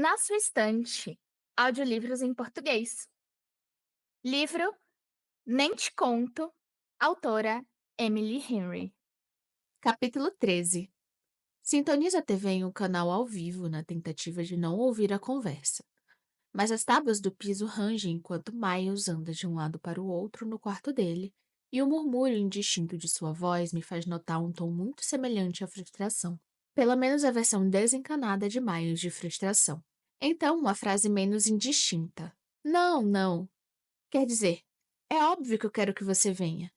Na sua estante, audiolivros em português. Livro Nem Te Conto, autora Emily Henry. Capítulo 13. Sintoniza a TV em um canal ao vivo na tentativa de não ouvir a conversa. Mas as tábuas do piso rangem enquanto Miles anda de um lado para o outro no quarto dele, e o murmúrio indistinto de sua voz me faz notar um tom muito semelhante à frustração. Pelo menos a versão desencanada de Miles de frustração. Então, uma frase menos indistinta. Não, não. Quer dizer, é óbvio que eu quero que você venha.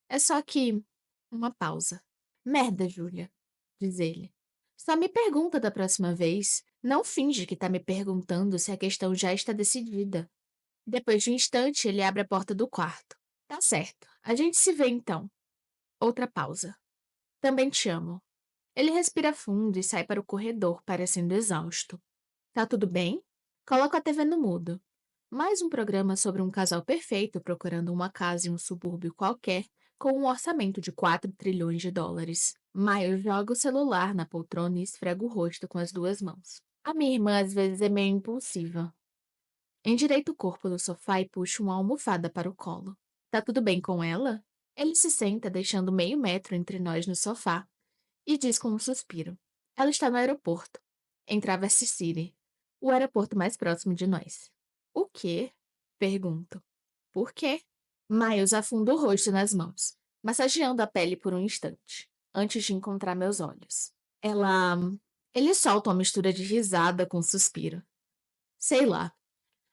É só que. Uma pausa. Merda, Júlia, diz ele. Só me pergunta da próxima vez. Não finge que tá me perguntando se a questão já está decidida. Depois de um instante, ele abre a porta do quarto. Tá certo. A gente se vê então. Outra pausa. Também te amo. Ele respira fundo e sai para o corredor, parecendo exausto. Tá tudo bem? Coloco a TV no mudo. Mais um programa sobre um casal perfeito procurando uma casa em um subúrbio qualquer, com um orçamento de 4 trilhões de dólares. Miles joga o celular na poltrona e esfrega o rosto com as duas mãos. A minha irmã às vezes é meio impulsiva. Endireita o corpo no sofá e puxa uma almofada para o colo. Tá tudo bem com ela? Ele se senta, deixando meio metro entre nós no sofá, e diz com um suspiro. Ela está no aeroporto, em Traverse City, o aeroporto mais próximo de nós. O quê? Pergunto. Por quê? Miles afunda o rosto nas mãos, massageando a pele por um instante, antes de encontrar meus olhos. Ela. Ele solta uma mistura de risada com um suspiro. Sei lá.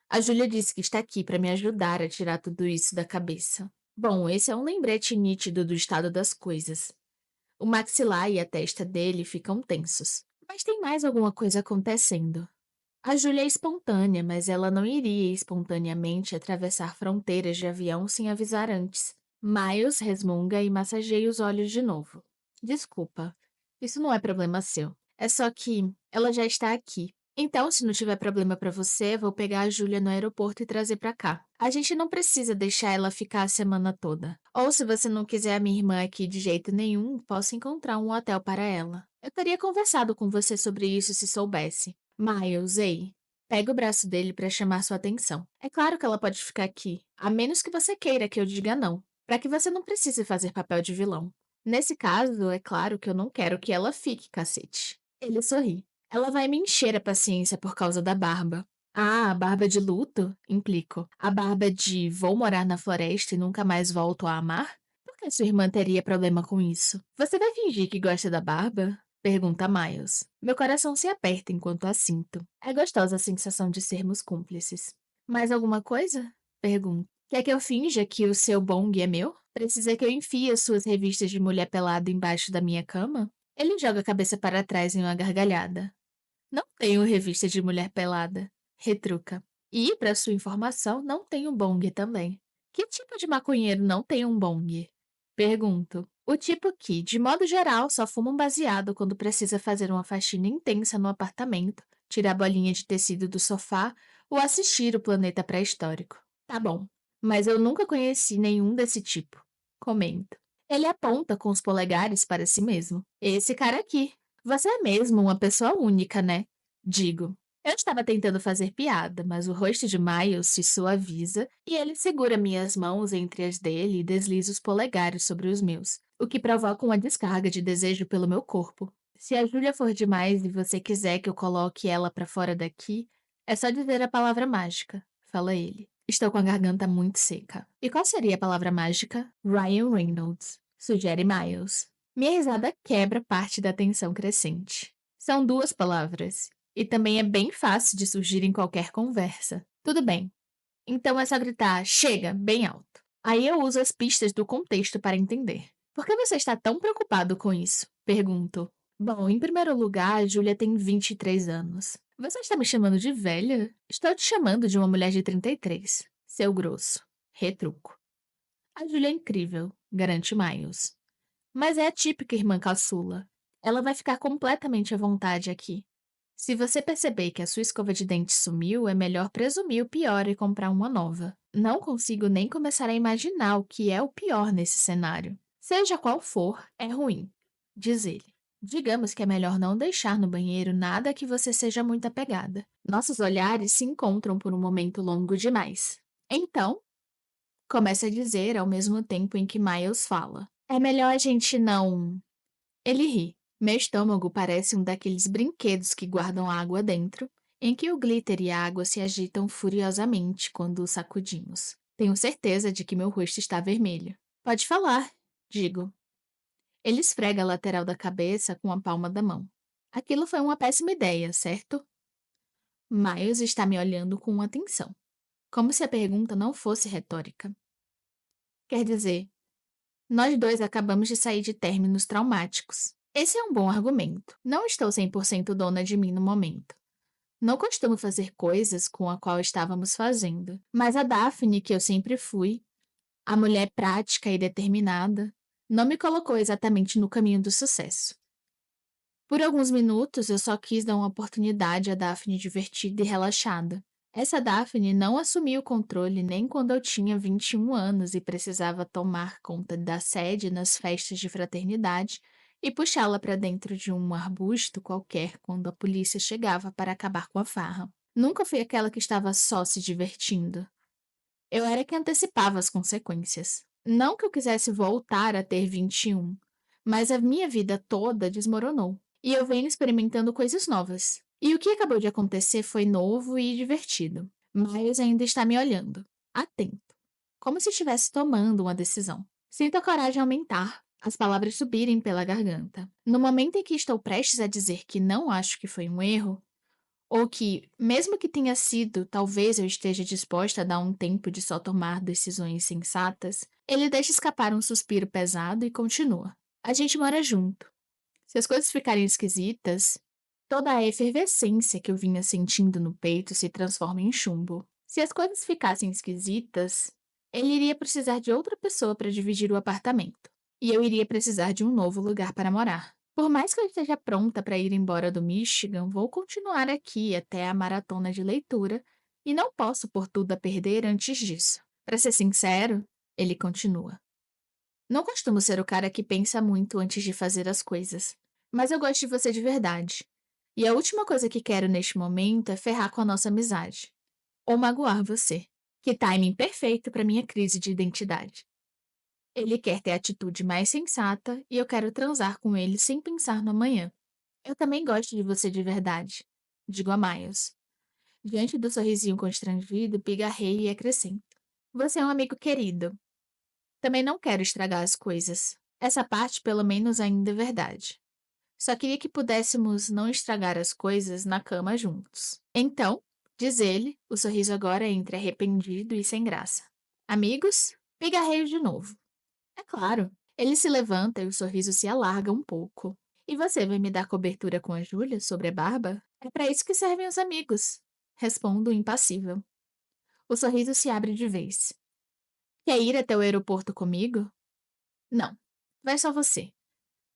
A Júlia disse que está aqui para me ajudar a tirar tudo isso da cabeça. Bom, esse é um lembrete nítido do estado das coisas. O maxilar e a testa dele ficam tensos. Mas tem mais alguma coisa acontecendo. A Júlia é espontânea, mas ela não iria espontaneamente atravessar fronteiras de avião sem avisar antes. Miles resmunga e massageia os olhos de novo. Desculpa, isso não é problema seu. É só que ela já está aqui. Então, se não tiver problema pra você, vou pegar a Júlia no aeroporto e trazer pra cá. A gente não precisa deixar ela ficar a semana toda. Ou se você não quiser a minha irmã aqui de jeito nenhum, posso encontrar um hotel para ela. Eu teria conversado com você sobre isso se soubesse. Miles, ei. Pega o braço dele para chamar sua atenção. É claro que ela pode ficar aqui, a menos que você queira que eu diga não, para que você não precise fazer papel de vilão. Nesse caso, é claro que eu não quero que ela fique, cacete. Ele sorri. Ela vai me encher a paciência por causa da barba. Ah, a barba de luto? Implico. A barba de vou morar na floresta e nunca mais volto a amar? Por que sua irmã teria problema com isso? Você vai fingir que gosta da barba? Pergunta Miles. Meu coração se aperta enquanto a sinto. É gostosa a sensação de sermos cúmplices. Mais alguma coisa? Pergunto. Quer que eu finja que o seu bong é meu? Precisa que eu enfie as suas revistas de mulher pelada embaixo da minha cama? Ele joga a cabeça para trás em uma gargalhada. Não tenho revista de mulher pelada. Retruca. E, para sua informação, não tenho bong também. Que tipo de maconheiro não tem um bong? Pergunto. O tipo que, de modo geral, só fuma um baseado quando precisa fazer uma faxina intensa no apartamento, tirar a bolinha de tecido do sofá ou assistir o planeta pré-histórico. Tá bom, mas eu nunca conheci nenhum desse tipo. Comento. Ele aponta com os polegares para si mesmo. Esse cara aqui. Você é mesmo uma pessoa única, né? Digo. Eu estava tentando fazer piada, mas o rosto de Miles se suaviza e ele segura minhas mãos entre as dele e desliza os polegares sobre os meus, o que provoca uma descarga de desejo pelo meu corpo. Se a Júlia for demais e você quiser que eu coloque ela pra fora daqui, é só dizer a palavra mágica, fala ele. Estou com a garganta muito seca. E qual seria a palavra mágica? Ryan Reynolds, sugere Miles. Minha risada quebra parte da tensão crescente. São duas palavras. E também é bem fácil de surgir em qualquer conversa. Tudo bem. Então é só gritar chega, bem alto. Aí eu uso as pistas do contexto para entender. Por que você está tão preocupado com isso? Pergunto. Bom, em primeiro lugar, a Júlia tem 23 anos. Você está me chamando de velha? Estou te chamando de uma mulher de 33. Seu grosso. Retruco. A Júlia é incrível, garante Miles. Mas é a típica irmã caçula. Ela vai ficar completamente à vontade aqui. Se você perceber que a sua escova de dente sumiu, é melhor presumir o pior e comprar uma nova. Não consigo nem começar a imaginar o que é o pior nesse cenário. Seja qual for, é ruim, diz ele. Digamos que é melhor não deixar no banheiro nada que você seja muito apegada. Nossos olhares se encontram por um momento longo demais. Então, começa a dizer ao mesmo tempo em que Miles fala. É melhor a gente não. Ele ri. Meu estômago parece um daqueles brinquedos que guardam água dentro, em que o glitter e a água se agitam furiosamente quando os sacudimos. Tenho certeza de que meu rosto está vermelho. Pode falar, digo. Ele esfrega a lateral da cabeça com a palma da mão. Aquilo foi uma péssima ideia, certo? Miles está me olhando com atenção, como se a pergunta não fosse retórica. Quer dizer, nós dois acabamos de sair de términos traumáticos. Esse é um bom argumento. Não estou 100% dona de mim no momento. Não costumo fazer coisas com a qual estávamos fazendo, mas a Daphne, que eu sempre fui, a mulher prática e determinada, não me colocou exatamente no caminho do sucesso. Por alguns minutos eu só quis dar uma oportunidade à Daphne divertida e relaxada. Essa Daphne não assumiu o controle nem quando eu tinha 21 anos e precisava tomar conta da sede nas festas de fraternidade e puxá-la para dentro de um arbusto qualquer quando a polícia chegava para acabar com a farra. Nunca fui aquela que estava só se divertindo. Eu era que antecipava as consequências. Não que eu quisesse voltar a ter 21, mas a minha vida toda desmoronou. E eu venho experimentando coisas novas. E o que acabou de acontecer foi novo e divertido. Miles ainda está me olhando, atento, como se estivesse tomando uma decisão. Sinto a coragem aumentar, as palavras subirem pela garganta. No momento em que estou prestes a dizer que não acho que foi um erro, ou que, mesmo que tenha sido, talvez eu esteja disposta a dar um tempo de só tomar decisões sensatas, ele deixa escapar um suspiro pesado e continua. A gente mora junto. Se as coisas ficarem esquisitas, toda a efervescência que eu vinha sentindo no peito se transforma em chumbo. Se as coisas ficassem esquisitas, ele iria precisar de outra pessoa para dividir o apartamento. E eu iria precisar de um novo lugar para morar. Por mais que eu esteja pronta para ir embora do Michigan, vou continuar aqui até a maratona de leitura e não posso pôr tudo a perder antes disso. Para ser sincero, ele continua. Não costumo ser o cara que pensa muito antes de fazer as coisas, mas eu gosto de você de verdade. E a última coisa que quero neste momento é ferrar com a nossa amizade. Ou magoar você. Que timing perfeito para minha crise de identidade. Ele quer ter a atitude mais sensata e eu quero transar com ele sem pensar no amanhã. Eu também gosto de você de verdade, digo a Miles. Diante do sorrisinho constrangido, pigarrei e acrescento. Você é um amigo querido. Também não quero estragar as coisas. Essa parte, pelo menos, ainda é verdade. Só queria que pudéssemos não estragar as coisas na cama juntos. Então, diz ele, o sorriso agora entre arrependido e sem graça. Amigos? Pigarreio de novo. É claro. Ele se levanta e o sorriso se alarga um pouco. E você vai me dar cobertura com a Júlia sobre a barba? É para isso que servem os amigos. Respondo impassível. O sorriso se abre de vez. Quer ir até o aeroporto comigo? Não. Vai só você.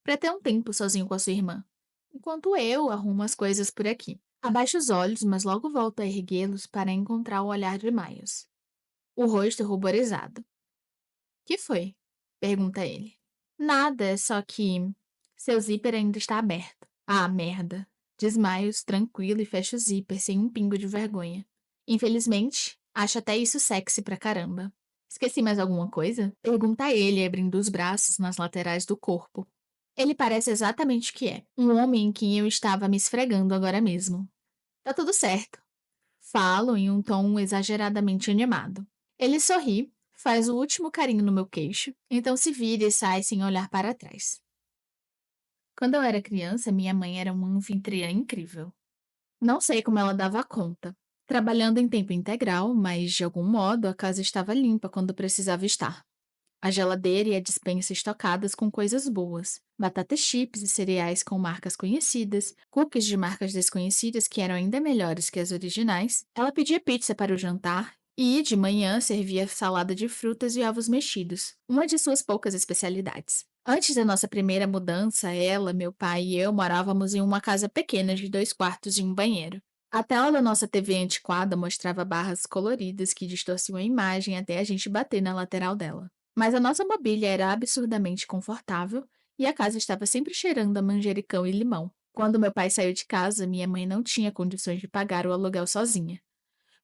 Pra ter um tempo sozinho com a sua irmã. Enquanto eu arrumo as coisas por aqui. Abaixo os olhos, mas logo volto a erguê-los para encontrar o olhar de Miles. O rosto ruborizado. Que foi? Pergunta ele. Nada, é só que. Seu zíper ainda está aberto. Ah, merda. Diz Miles, tranquilo, e fecha o zíper sem um pingo de vergonha. Infelizmente, acho até isso sexy pra caramba. Esqueci mais alguma coisa? Pergunta ele, abrindo os braços nas laterais do corpo. Ele parece exatamente o que é. Um homem em quem eu estava me esfregando agora mesmo. Tá tudo certo. Falo em um tom exageradamente animado. Ele sorri, faz o último carinho no meu queixo, então se vira e sai sem olhar para trás. Quando eu era criança, minha mãe era uma anfitriã incrível. Não sei como ela dava conta. Trabalhando em tempo integral, mas de algum modo a casa estava limpa quando precisava estar. A geladeira e a despensa estocadas com coisas boas. Batatas chips e cereais com marcas conhecidas, cookies de marcas desconhecidas que eram ainda melhores que as originais. Ela pedia pizza para o jantar e, de manhã, servia salada de frutas e ovos mexidos, uma de suas poucas especialidades. Antes da nossa primeira mudança, ela, meu pai e eu morávamos em uma casa pequena de 2 quartos e um banheiro. A tela da nossa TV antiquada mostrava barras coloridas que distorciam a imagem até a gente bater na lateral dela. Mas a nossa mobília era absurdamente confortável e a casa estava sempre cheirando a manjericão e limão. Quando meu pai saiu de casa, minha mãe não tinha condições de pagar o aluguel sozinha.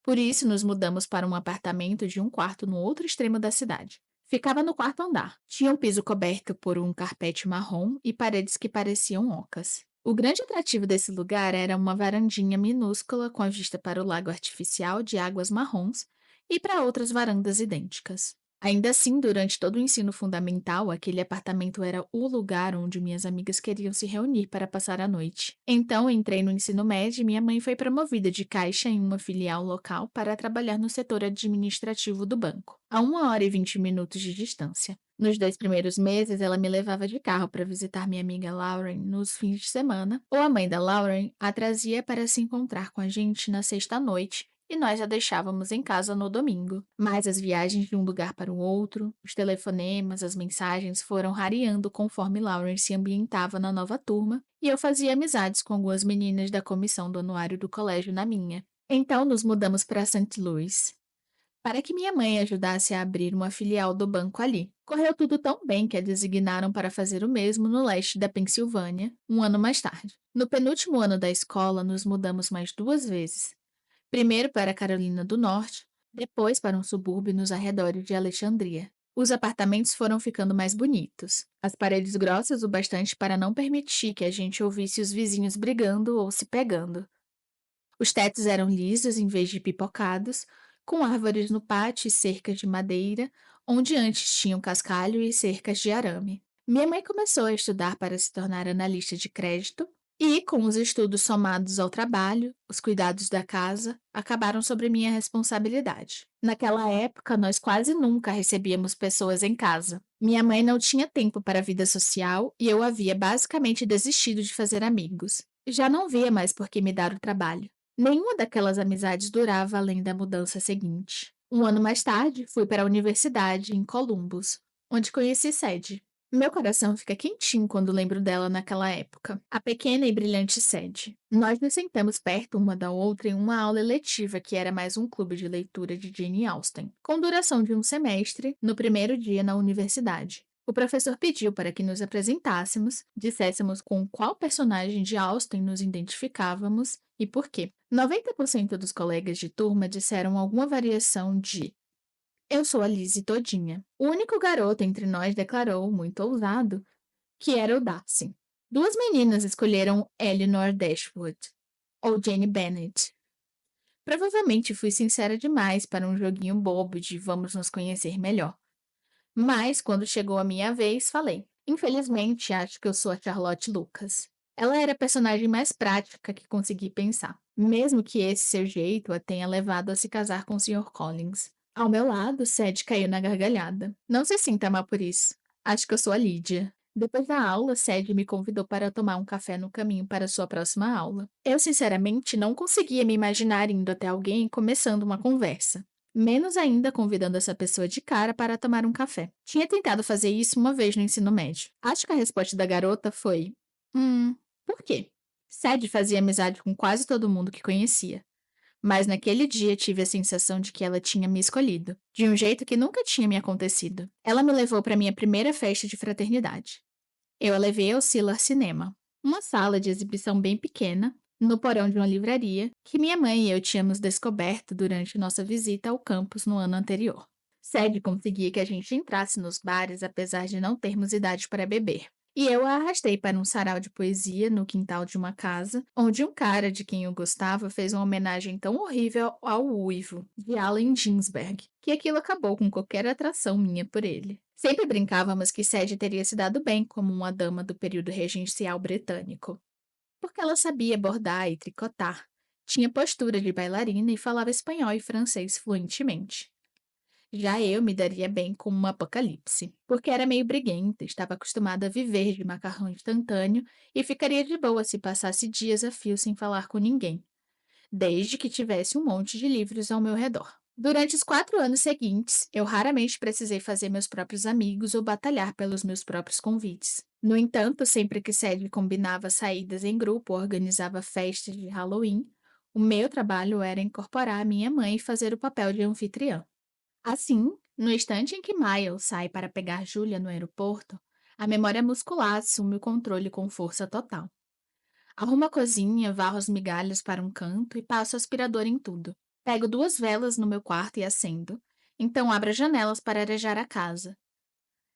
Por isso, nos mudamos para um apartamento de um quarto no outro extremo da cidade. Ficava no quarto andar. Tinha um piso coberto por um carpete marrom e paredes que pareciam ocas. O grande atrativo desse lugar era uma varandinha minúscula com a vista para o lago artificial de águas marrons e para outras varandas idênticas. Ainda assim, durante todo o ensino fundamental, aquele apartamento era o lugar onde minhas amigas queriam se reunir para passar a noite. Então, entrei no ensino médio e minha mãe foi promovida de caixa em uma filial local para trabalhar no setor administrativo do banco, a 1 hora e 20 minutos de distância. Nos 2 primeiros meses, ela me levava de carro para visitar minha amiga Lauren nos fins de semana, ou a mãe da Lauren a trazia para se encontrar com a gente na sexta-noite e nós a deixávamos em casa no domingo. Mas as viagens de um lugar para o outro, os telefonemas, as mensagens foram rareando conforme Lauren se ambientava na nova turma e eu fazia amizades com algumas meninas da comissão do anuário do colégio na minha. Então nos mudamos para St. Louis, para que minha mãe ajudasse a abrir uma filial do banco ali. Correu tudo tão bem que a designaram para fazer o mesmo no leste da Pensilvânia, um ano mais tarde. No penúltimo ano da escola, nos mudamos mais 2 vezes. Primeiro para a Carolina do Norte, depois para um subúrbio nos arredores de Alexandria. Os apartamentos foram ficando mais bonitos, as paredes grossas o bastante para não permitir que a gente ouvisse os vizinhos brigando ou se pegando. Os tetos eram lisos em vez de pipocados, com árvores no pátio e cercas de madeira, onde antes tinham cascalho e cercas de arame. Minha mãe começou a estudar para se tornar analista de crédito e, com os estudos somados ao trabalho, os cuidados da casa acabaram sobre minha responsabilidade. Naquela época, nós quase nunca recebíamos pessoas em casa. Minha mãe não tinha tempo para a vida social e eu havia basicamente desistido de fazer amigos. Já não via mais por que me dar o trabalho. Nenhuma daquelas amizades durava além da mudança seguinte. Um ano mais tarde, fui para a universidade em Columbus, onde conheci Sadie. Meu coração fica quentinho quando lembro dela naquela época. A pequena e brilhante Sadie. Nós nos sentamos perto uma da outra em uma aula eletiva que era mais um clube de leitura de Jane Austen, com duração de um semestre, no primeiro dia na universidade. O professor pediu para que nos apresentássemos, disséssemos com qual personagem de Austen nos identificávamos e por quê. 90% dos colegas de turma disseram alguma variação de "Eu sou a Lizzie todinha". O único garoto entre nós declarou, muito ousado, que era o Darcy. Duas meninas escolheram Eleanor Dashwood, ou Jane Bennet. Provavelmente fui sincera demais para um joguinho bobo de vamos nos conhecer melhor. Mas, quando chegou a minha vez, falei: "Infelizmente, acho que eu sou a Charlotte Lucas". Ela era a personagem mais prática que consegui pensar, mesmo que esse seu jeito a tenha levado a se casar com o Sr. Collins. Ao meu lado, Sadie caiu na gargalhada. "Não se sinta mal por isso. Acho que eu sou a Lídia". Depois da aula, Sadie me convidou para tomar um café no caminho para sua próxima aula. Eu, sinceramente, não conseguia me imaginar indo até alguém e começando uma conversa. Menos ainda convidando essa pessoa de cara para tomar um café. Tinha tentado fazer isso uma vez no ensino médio. Acho que a resposta da garota foi: por quê? Sadie fazia amizade com quase todo mundo que conhecia. Mas naquele dia tive a sensação de que ela tinha me escolhido, de um jeito que nunca tinha me acontecido. Ela me levou para minha primeira festa de fraternidade. Eu a levei ao Sillar Cinema, uma sala de exibição bem pequena, no porão de uma livraria, que minha mãe e eu tínhamos descoberto durante nossa visita ao campus no ano anterior. Sadie conseguia que a gente entrasse nos bares apesar de não termos idade para beber. E eu a arrastei para um sarau de poesia no quintal de uma casa, onde um cara de quem eu gostava fez uma homenagem tão horrível ao uivo, de Allen Ginsberg, que aquilo acabou com qualquer atração minha por ele. Sempre brincávamos que Sadie teria se dado bem como uma dama do período regencial britânico, porque ela sabia bordar e tricotar, tinha postura de bailarina e falava espanhol e francês fluentemente. Já eu me daria bem como uma apocalipse, porque era meio briguenta, estava acostumada a viver de macarrão instantâneo e ficaria de boa se passasse dias a fio sem falar com ninguém, desde que tivesse um monte de livros ao meu redor. Durante os 4 anos seguintes, eu raramente precisei fazer meus próprios amigos ou batalhar pelos meus próprios convites. No entanto, sempre que Sadie combinava saídas em grupo ou organizava festas de Halloween, o meu trabalho era incorporar a minha mãe e fazer o papel de anfitriã. Assim, no instante em que Miles sai para pegar Julia no aeroporto, A memória muscular assume o controle com força total. Arrumo a cozinha, varro as migalhas para um canto e passo aspirador em tudo. Pego 2 velas no meu quarto e acendo. Então abro as janelas para arejar a casa.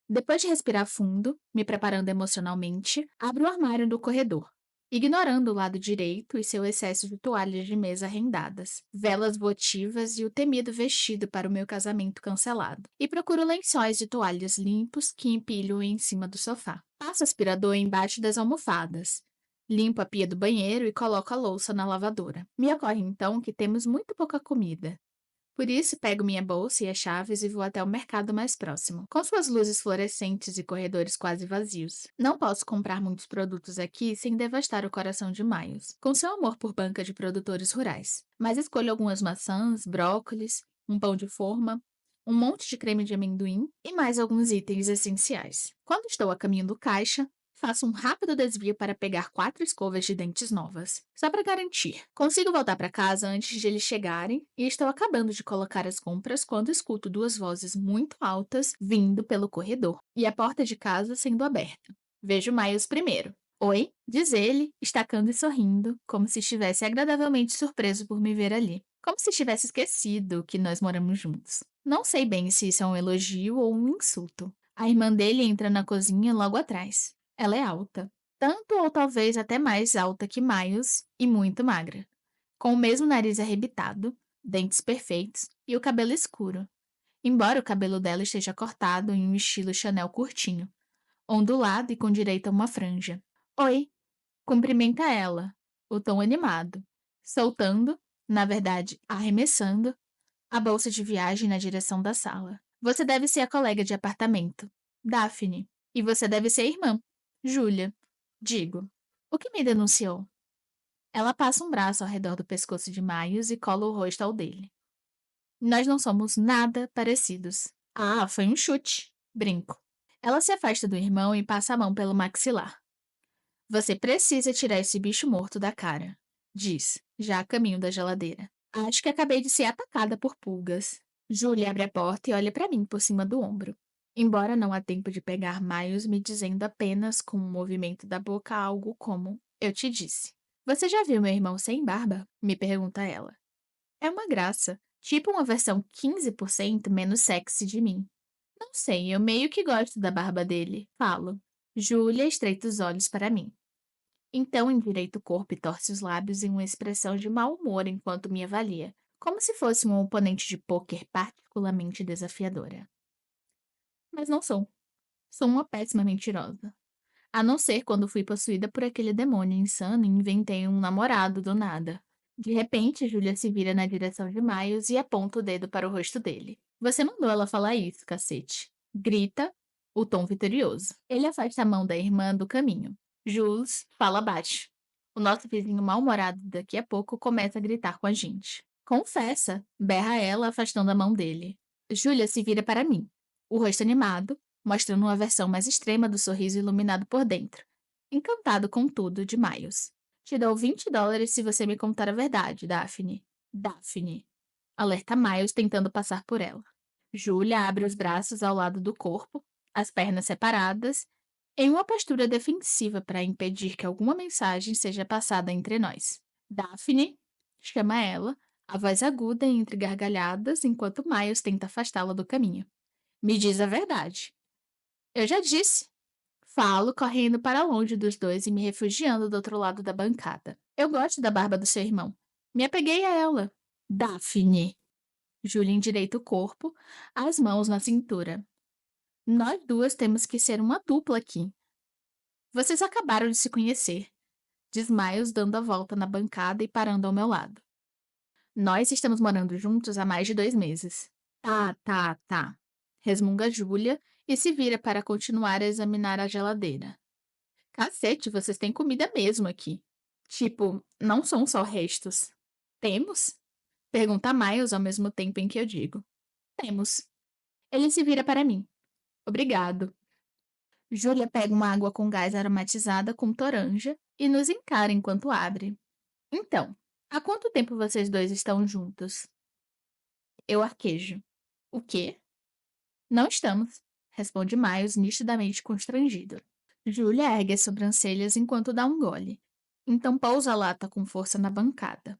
Depois de respirar fundo, me preparando emocionalmente, abro o armário do corredor, ignorando o lado direito e seu excesso de toalhas de mesa rendadas, velas votivas e o temido vestido para o meu casamento cancelado, e procuro lençóis de toalhas limpos que empilho em cima do sofá. Passo aspirador embaixo das almofadas. Limpo a pia do banheiro e coloco a louça na lavadora. Me ocorre então que temos muito pouca comida. Por isso, pego minha bolsa e as chaves e vou até o mercado mais próximo, com suas luzes fluorescentes e corredores quase vazios. Não posso comprar muitos produtos aqui sem devastar o coração de Miles, com seu amor por banca de produtores rurais. Mas escolho algumas maçãs, brócolis, um pão de forma, um monte de creme de amendoim e mais alguns itens essenciais. Quando estou a caminho do caixa, faço um rápido desvio para pegar 4 escovas de dentes novas, só para garantir. Consigo voltar para casa antes de eles chegarem e estou acabando de colocar as compras quando escuto 2 vozes muito altas vindo pelo corredor e a porta de casa sendo aberta. Vejo Miles primeiro. Oi, diz ele, estacando e sorrindo, como se estivesse agradavelmente surpreso por me ver ali. Como se tivesse esquecido que nós moramos juntos. Não sei bem se isso é um elogio ou um insulto. A irmã dele entra na cozinha logo atrás. Ela é alta, tanto ou talvez até mais alta que Miles e muito magra, com o mesmo nariz arrebitado, dentes perfeitos e o cabelo escuro, embora o cabelo dela esteja cortado em um estilo Chanel curtinho, ondulado e com direito a uma franja. Oi, cumprimenta ela, o tom animado, soltando, na verdade, arremessando, a bolsa de viagem na direção da sala. Você deve ser a colega de apartamento, Daphne, e você deve ser a irmã, Júlia. Digo. O que me denunciou? Ela passa um braço ao redor do pescoço de Miles e cola o rosto ao dele. Nós não somos nada parecidos. Ah, foi um chute. Brinco. Ela se afasta do irmão e passa a mão pelo maxilar. Você precisa tirar esse bicho morto da cara, diz, já a caminho da geladeira. Acho que acabei de ser atacada por pulgas. Julie abre a porta e olha para mim por cima do ombro. Embora não há tempo de pegar Miles me dizendo apenas com um movimento da boca algo como: Eu te disse. Você já viu meu irmão sem barba? Me pergunta ela. É uma graça. Tipo uma versão 15% menos sexy de mim. Não sei, eu meio que gosto da barba dele. Falo. Júlia estreita os olhos para mim. Então endireita o corpo e torce os lábios em uma expressão de mau humor enquanto me avalia, como se fosse um oponente de pôquer particularmente desafiadora. Mas não sou. Sou uma péssima mentirosa. A não ser quando fui possuída por aquele demônio insano e inventei um namorado do nada. De repente, Júlia se vira na direção de Miles e aponta o dedo para o rosto dele. Você mandou ela falar isso, cacete. Grita, o tom vitorioso. Ele afasta a mão da irmã do caminho. Jules fala baixo. O nosso vizinho mal-humorado daqui a pouco começa a gritar com a gente. Confessa, berra ela, afastando a mão dele. Júlia se vira para mim, o rosto animado, mostrando uma versão mais extrema do sorriso iluminado por dentro. Encantado com tudo de Miles. Te dou $20 se você me contar a verdade, Daphne. Daphne. Alerta Miles tentando passar por ela. Julia abre os braços ao lado do corpo, as pernas separadas, em uma postura defensiva para impedir que alguma mensagem seja passada entre nós. Daphne, chama ela, a voz aguda entre gargalhadas enquanto Miles tenta afastá-la do caminho. Me diz a verdade. Eu já disse. Falo, correndo para longe dos dois e me refugiando do outro lado da bancada. Eu gosto da barba do seu irmão. Me apeguei a ela. Daphne. Julia endireita o corpo, as mãos na cintura. Nós duas temos que ser uma dupla aqui. Vocês acabaram de se conhecer. Diz Miles dando a volta na bancada e parando ao meu lado. Nós estamos morando juntos há mais de 2 meses. Tá. Resmunga Júlia e se vira para continuar a examinar a geladeira. Cacete, vocês têm comida mesmo aqui. Tipo, não são só restos. Temos? Pergunta Miles ao mesmo tempo em que eu digo. Temos. Ele se vira para mim. Obrigado. Júlia pega uma água com gás aromatizada com toranja e nos encara enquanto abre. Então, há quanto tempo vocês dois estão juntos? Eu arquejo. O quê? Não estamos, responde Miles, nitidamente constrangido. Julia ergue as sobrancelhas enquanto dá um gole. Então pousa a lata com força na bancada.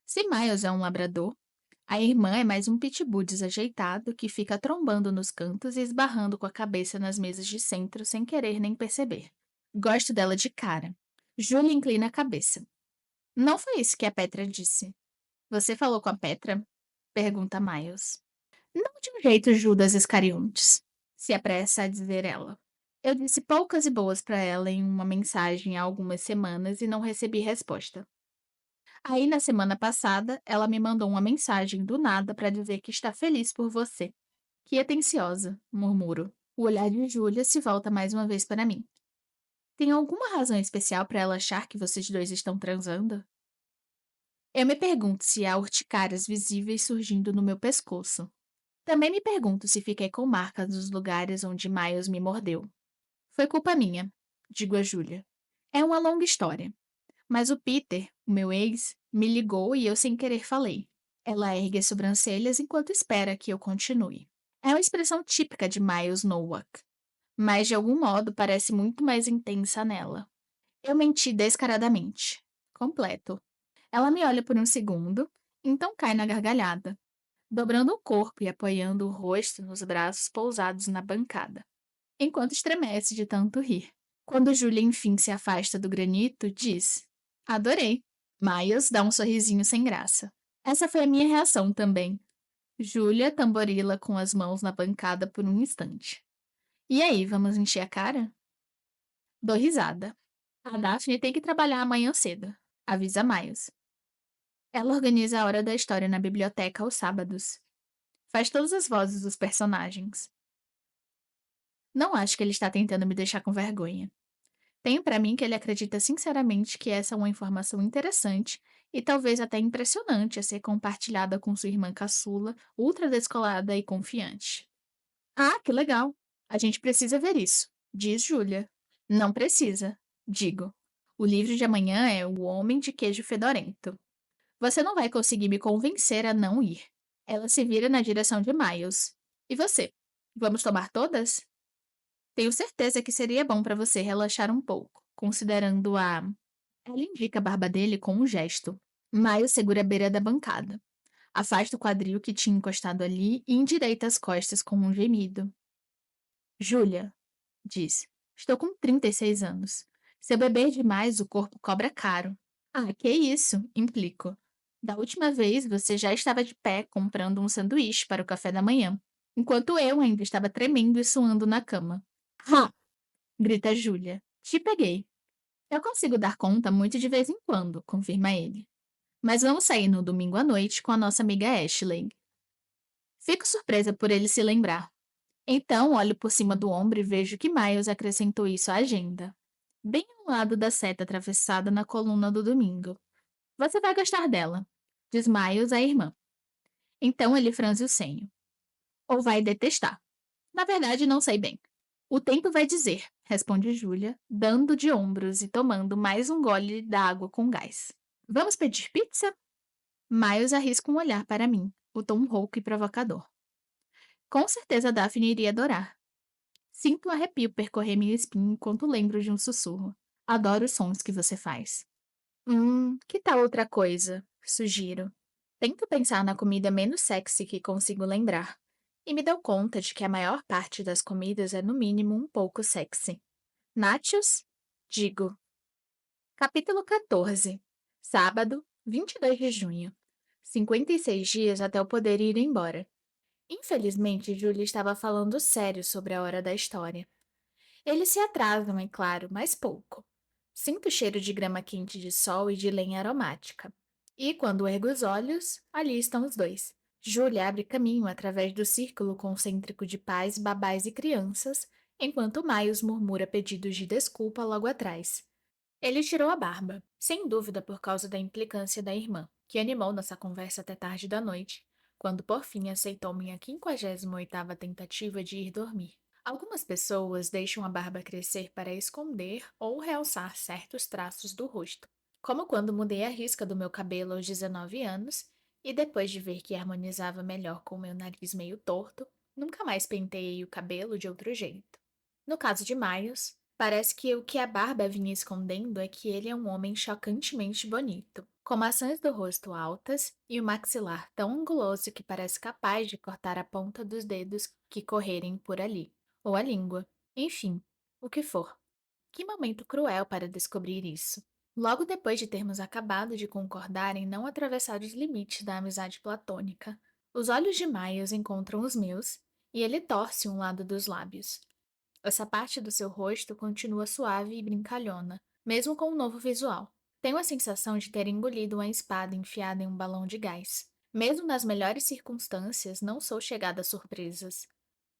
Se Miles é um labrador, a irmã é mais um pitbull desajeitado que fica trombando nos cantos e esbarrando com a cabeça nas mesas de centro sem querer nem perceber. Gosto dela de cara. Julia inclina a cabeça. Não foi isso que a Petra disse. Você falou com a Petra? Pergunta Miles. Não de um jeito Judas Iscariotes, se apressa a dizer ela. Eu disse poucas e boas para ela em uma mensagem há algumas semanas e não recebi resposta. Aí, na semana passada, ela me mandou uma mensagem do nada para dizer que está feliz por você. Que atenciosa, murmuro. O olhar de Júlia se volta mais uma vez para mim. Tem alguma razão especial para ela achar que vocês dois estão transando? Eu me pergunto se há urticárias visíveis surgindo no meu pescoço. Também me pergunto se fiquei com marcas nos lugares onde Miles me mordeu. Foi culpa minha, digo a Júlia. É uma longa história. Mas o Peter, o meu ex, me ligou e eu sem querer falei. Ela ergue as sobrancelhas enquanto espera que eu continue. É uma expressão típica de Miles Nowak, mas de algum modo parece muito mais intensa nela. Eu menti descaradamente. Completo. Ela me olha por um segundo, então cai na gargalhada, dobrando o corpo e apoiando o rosto nos braços pousados na bancada, enquanto estremece de tanto rir. Quando Julia enfim se afasta do granito, diz: Adorei. Miles dá um sorrisinho sem graça. Essa foi a minha reação também. Julia tamborila com as mãos na bancada por um instante. E aí, vamos encher a cara? Dou risada. A Daphne tem que trabalhar amanhã cedo, avisa Miles. Ela organiza a hora da história na biblioteca aos sábados. Faz todas as vozes dos personagens. Não acho que ele está tentando me deixar com vergonha. Tenho para mim que ele acredita sinceramente que essa é uma informação interessante e talvez até impressionante a ser compartilhada com sua irmã caçula, ultra descolada e confiante. Ah, que legal! A gente precisa ver isso, diz Júlia. Não precisa, digo. O livro de amanhã é O Homem de Queijo Fedorento. Você não vai conseguir me convencer a não ir. Ela se vira na direção de Miles. E você? Vamos tomar todas? Tenho certeza que seria bom para você relaxar um pouco, considerando a. Ela indica a barba dele com um gesto. Miles segura a beira da bancada. Afasta o quadril que tinha encostado ali e endireita as costas com um gemido. Júlia, diz, estou com 36 anos. Se eu beber demais, o corpo cobra caro. Ah, que isso, implico. Da última vez você já estava de pé comprando um sanduíche para o café da manhã, enquanto eu ainda estava tremendo e suando na cama. Ha! Grita Júlia. Te peguei. Eu consigo dar conta muito de vez em quando, confirma ele. Mas vamos sair no domingo à noite com a nossa amiga Ashley. Fico surpresa por ele se lembrar. Então olho por cima do ombro e vejo que Miles acrescentou isso à agenda. Bem ao lado da seta atravessada na coluna do domingo. Você vai gostar dela, diz Miles à irmã. Então ele franze o senho. Ou vai detestar. Na verdade, não sei bem. O tempo vai dizer, responde Júlia, dando de ombros e tomando mais um gole da água com gás. Vamos pedir pizza? Miles arrisca um olhar para mim, o tom rouco e provocador. Com certeza Daphne iria adorar. Sinto um arrepio percorrer minha espinha enquanto lembro de um sussurro. Adoro os sons que você faz. Que tal outra coisa? Sugiro. Tento pensar na comida menos sexy que consigo lembrar. E me dou conta de que a maior parte das comidas é no mínimo um pouco sexy. Nachos? Digo. Capítulo 14. Sábado, 22 de junho. 56 dias até eu poder ir embora. Infelizmente, Julie estava falando sério sobre a hora da história. Eles se atrasam, é claro, mas pouco. Sinto o cheiro de grama quente de sol e de lenha aromática. E quando ergo os olhos, ali estão os dois. Julia abre caminho através do círculo concêntrico de pais, babás e crianças, enquanto Miles murmura pedidos de desculpa logo atrás. Ele tirou a barba, sem dúvida por causa da implicância da irmã, que animou nossa conversa até tarde da noite, quando por fim aceitou minha 58ª tentativa de ir dormir. Algumas pessoas deixam a barba crescer para esconder ou realçar certos traços do rosto, como quando mudei a risca do meu cabelo aos 19 anos e depois de ver que harmonizava melhor com meu nariz meio torto, Nunca mais penteei o cabelo de outro jeito. No caso de Miles, parece que o que a barba vinha escondendo é que ele é um homem chocantemente bonito, com maçãs do rosto altas e o maxilar tão anguloso que parece capaz de cortar a ponta dos dedos que correrem por ali, ou a língua, enfim, o que for. Que momento cruel para descobrir isso. Logo depois de termos acabado de concordar em não atravessar os limites da amizade platônica, os olhos de Miles encontram os meus e ele torce um lado dos lábios. Essa parte do seu rosto continua suave e brincalhona, mesmo com um novo visual. Tenho a sensação de ter engolido uma espada enfiada em um balão de gás. Mesmo nas melhores circunstâncias, não sou chegada a surpresas.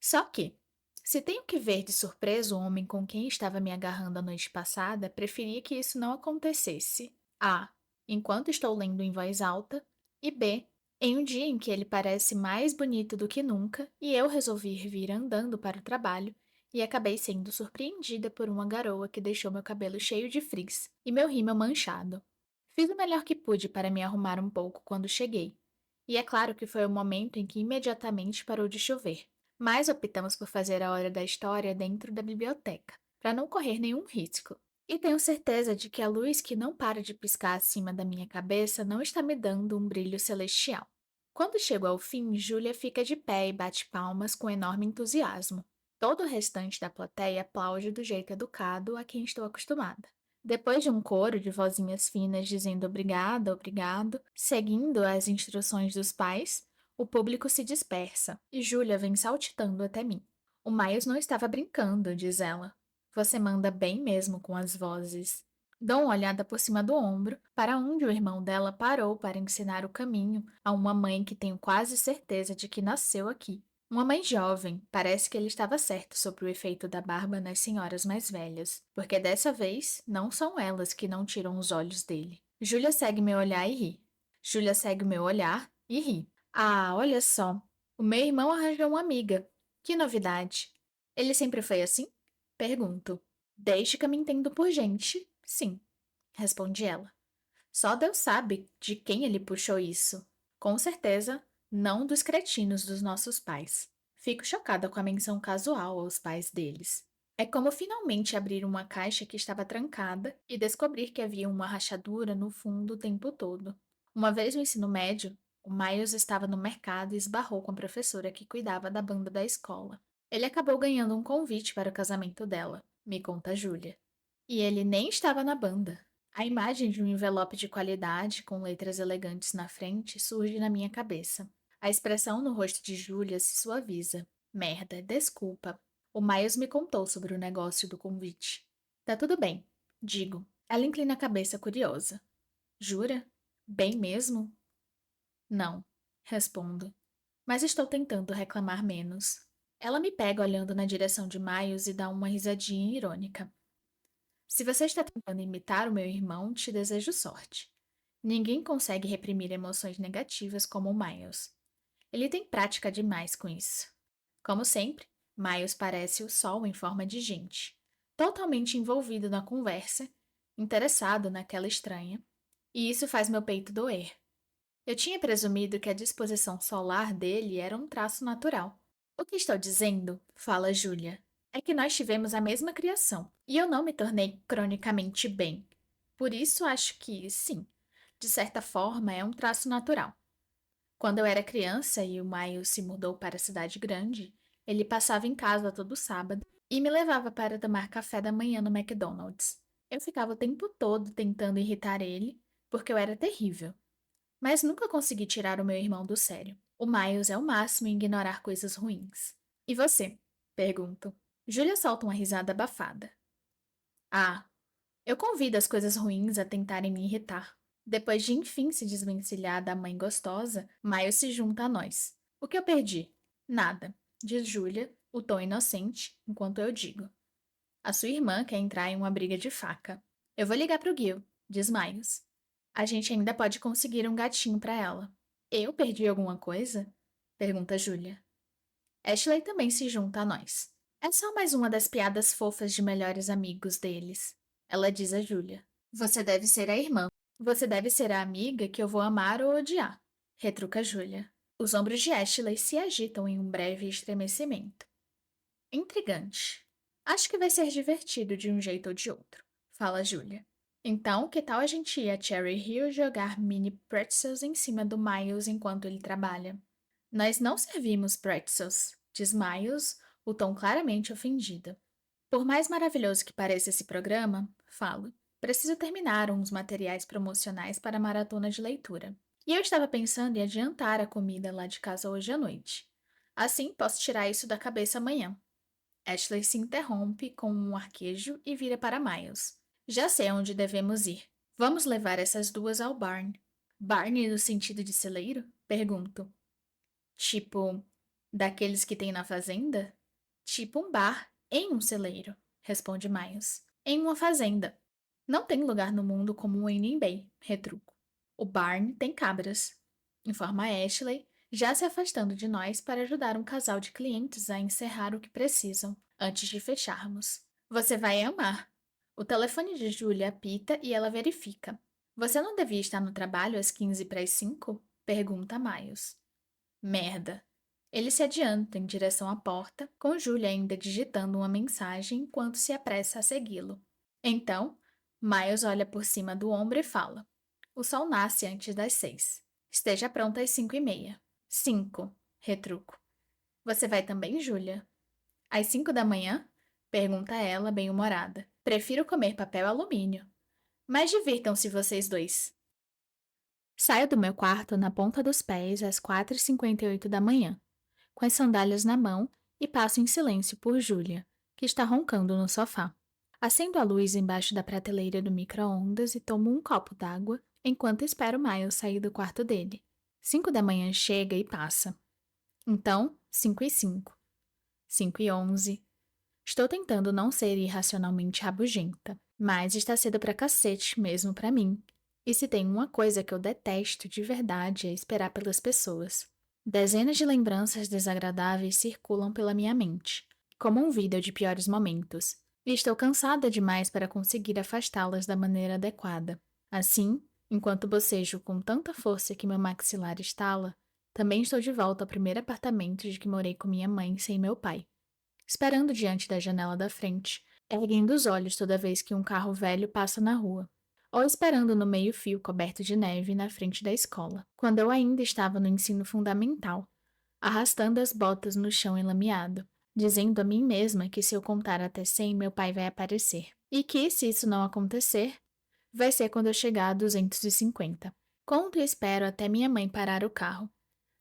Só que, se tenho que ver de surpresa o homem com quem estava me agarrando a noite passada, preferia que isso não acontecesse. A. Enquanto estou lendo em voz alta. E B. Em um dia em que ele parece mais bonito do que nunca e eu resolvi vir andando para o trabalho e acabei sendo surpreendida por uma garoa que deixou meu cabelo cheio de frizz e meu rímel manchado. Fiz o melhor que pude para me arrumar um pouco quando cheguei. E é claro que foi o momento em que imediatamente parou de chover. Mas optamos por fazer a hora da história dentro da biblioteca, para não correr nenhum risco. E tenho certeza de que a luz que não para de piscar acima da minha cabeça não está me dando um brilho celestial. Quando chego ao fim, Júlia fica de pé e bate palmas com enorme entusiasmo. Todo o restante da plateia aplaude do jeito educado a quem estou acostumada. Depois de um coro de vozinhas finas dizendo obrigada, obrigado, seguindo as instruções dos pais, o público se dispersa e Júlia vem saltitando até mim. O Miles não estava brincando, diz ela. Você manda bem mesmo com as vozes. Dou uma olhada por cima do ombro, para onde o irmão dela parou para ensinar o caminho a uma mãe que tenho quase certeza de que nasceu aqui. Uma mãe jovem, parece que ele estava certo sobre o efeito da barba nas senhoras mais velhas, porque dessa vez não são elas que não tiram os olhos dele. Júlia segue meu olhar e ri. Júlia segue o meu olhar e ri. Ah, olha só. O meu irmão arranjou uma amiga. Que novidade. Ele sempre foi assim? Pergunto. Desde que eu me entendo por gente, sim, responde ela. Só Deus sabe de quem ele puxou isso. Com certeza, não dos cretinos dos nossos pais. Fico chocada com a menção casual aos pais deles. É como finalmente abrir uma caixa que estava trancada e descobrir que havia uma rachadura no fundo o tempo todo. Uma vez no ensino médio, o Miles estava no mercado e esbarrou com a professora que cuidava da banda da escola. Ele acabou ganhando um convite para o casamento dela, me conta Júlia. E ele nem estava na banda. A imagem de um envelope de qualidade, com letras elegantes na frente, surge na minha cabeça. A expressão no rosto de Júlia se suaviza. Merda, desculpa. O Miles me contou sobre o negócio do convite. Tá tudo bem, digo. Ela inclina a cabeça curiosa. Jura? Bem mesmo? Não, respondo. Mas estou tentando reclamar menos. Ela me pega olhando na direção de Miles e dá uma risadinha irônica. Se você está tentando imitar o meu irmão, te desejo sorte. Ninguém consegue reprimir emoções negativas como o Miles. Ele tem prática demais com isso. Como sempre, Miles parece o sol em forma de gente, totalmente envolvido na conversa, interessado naquela estranha, e isso faz meu peito doer. Eu tinha presumido que a disposição solar dele era um traço natural. O que estou dizendo, fala Júlia, é que nós tivemos a mesma criação, e eu não me tornei cronicamente bem. Por isso acho que, sim, de certa forma é um traço natural. Quando eu era criança e o Miles se mudou para a cidade grande, ele passava em casa todo sábado e me levava para tomar café da manhã no McDonald's. Eu ficava o tempo todo tentando irritar ele, porque eu era terrível. Mas nunca consegui tirar o meu irmão do sério. O Miles é o máximo em ignorar coisas ruins. E você? Pergunto. Júlia solta uma risada abafada. Ah, eu convido as coisas ruins a tentarem me irritar. Depois de enfim se desvencilhar da mãe gostosa, Miles se junta a nós. O que eu perdi? Nada, diz Júlia, o tom inocente, enquanto eu digo. A sua irmã quer entrar em uma briga de faca. Eu vou ligar pro Gil, diz Miles. A gente ainda pode conseguir um gatinho para ela. Eu perdi alguma coisa? Pergunta Júlia. Ashley também se junta a nós. É só mais uma das piadas fofas de melhores amigos deles. Ela diz a Júlia. Você deve ser a irmã. Você deve ser a amiga que eu vou amar ou odiar. Retruca Júlia. Os ombros de Ashley se agitam em um breve estremecimento. Intrigante. Acho que vai ser divertido de um jeito ou de outro, fala Julia. Então, que tal a gente ir a Cherry Hill jogar mini pretzels em cima do Miles enquanto ele trabalha? Nós não servimos pretzels, diz Miles, o tom claramente ofendido. Por mais maravilhoso que pareça esse programa, falo, preciso terminar uns materiais promocionais para a maratona de leitura. E eu estava pensando em adiantar a comida lá de casa hoje à noite. Assim, posso tirar isso da cabeça amanhã. Ashley se interrompe com um arquejo e vira para Miles. Já sei onde devemos ir. Vamos levar essas duas ao barn. Barn no sentido de celeiro? Pergunto. Tipo, daqueles que tem na fazenda? Tipo um bar em um celeiro, responde Miles. Em uma fazenda. Não tem lugar no mundo como um Waining Bay, retruco. O barn tem cabras, informa Ashley, já se afastando de nós para ajudar um casal de clientes a encerrar o que precisam, antes de fecharmos. Você vai amar. O telefone de Julia apita e ela verifica. Você não devia estar no trabalho às 15 para as 5? Pergunta Miles. Merda. Ele se adianta em direção à porta, com Julia ainda digitando uma mensagem enquanto se apressa a segui-lo. Então, Miles olha por cima do ombro e fala: O sol nasce antes das 6. Esteja pronta às 5:30. 5, retruco. Você vai também, Julia? Às 5 da manhã? Pergunta ela, bem-humorada. Prefiro comer papel alumínio. Mas divirtam-se vocês dois. Saio do meu quarto na ponta dos pés às 4:58 da manhã, com as sandálias na mão e passo em silêncio por Júlia, que está roncando no sofá. Acendo a luz embaixo da prateleira do micro-ondas e tomo um copo d'água enquanto espero Miles sair do quarto dele. 5 da manhã chega e passa. Então, 5:05. 5:11. Estou tentando não ser irracionalmente rabugenta, mas está cedo pra cacete mesmo pra mim. E se tem uma coisa que eu detesto de verdade é esperar pelas pessoas. Dezenas de lembranças desagradáveis circulam pela minha mente, como um vídeo de piores momentos, e estou cansada demais para conseguir afastá-las da maneira adequada. Assim, enquanto bocejo com tanta força que meu maxilar estala, também estou de volta ao primeiro apartamento de que morei com minha mãe sem meu pai, esperando diante da janela da frente, erguendo os olhos toda vez que um carro velho passa na rua, ou esperando no meio-fio coberto de neve na frente da escola, quando eu ainda estava no ensino fundamental, arrastando as botas no chão enlameado, dizendo a mim mesma que se eu contar até 100 meu pai vai aparecer, e que, se isso não acontecer, vai ser quando eu chegar a 250. Conto e espero até minha mãe parar o carro,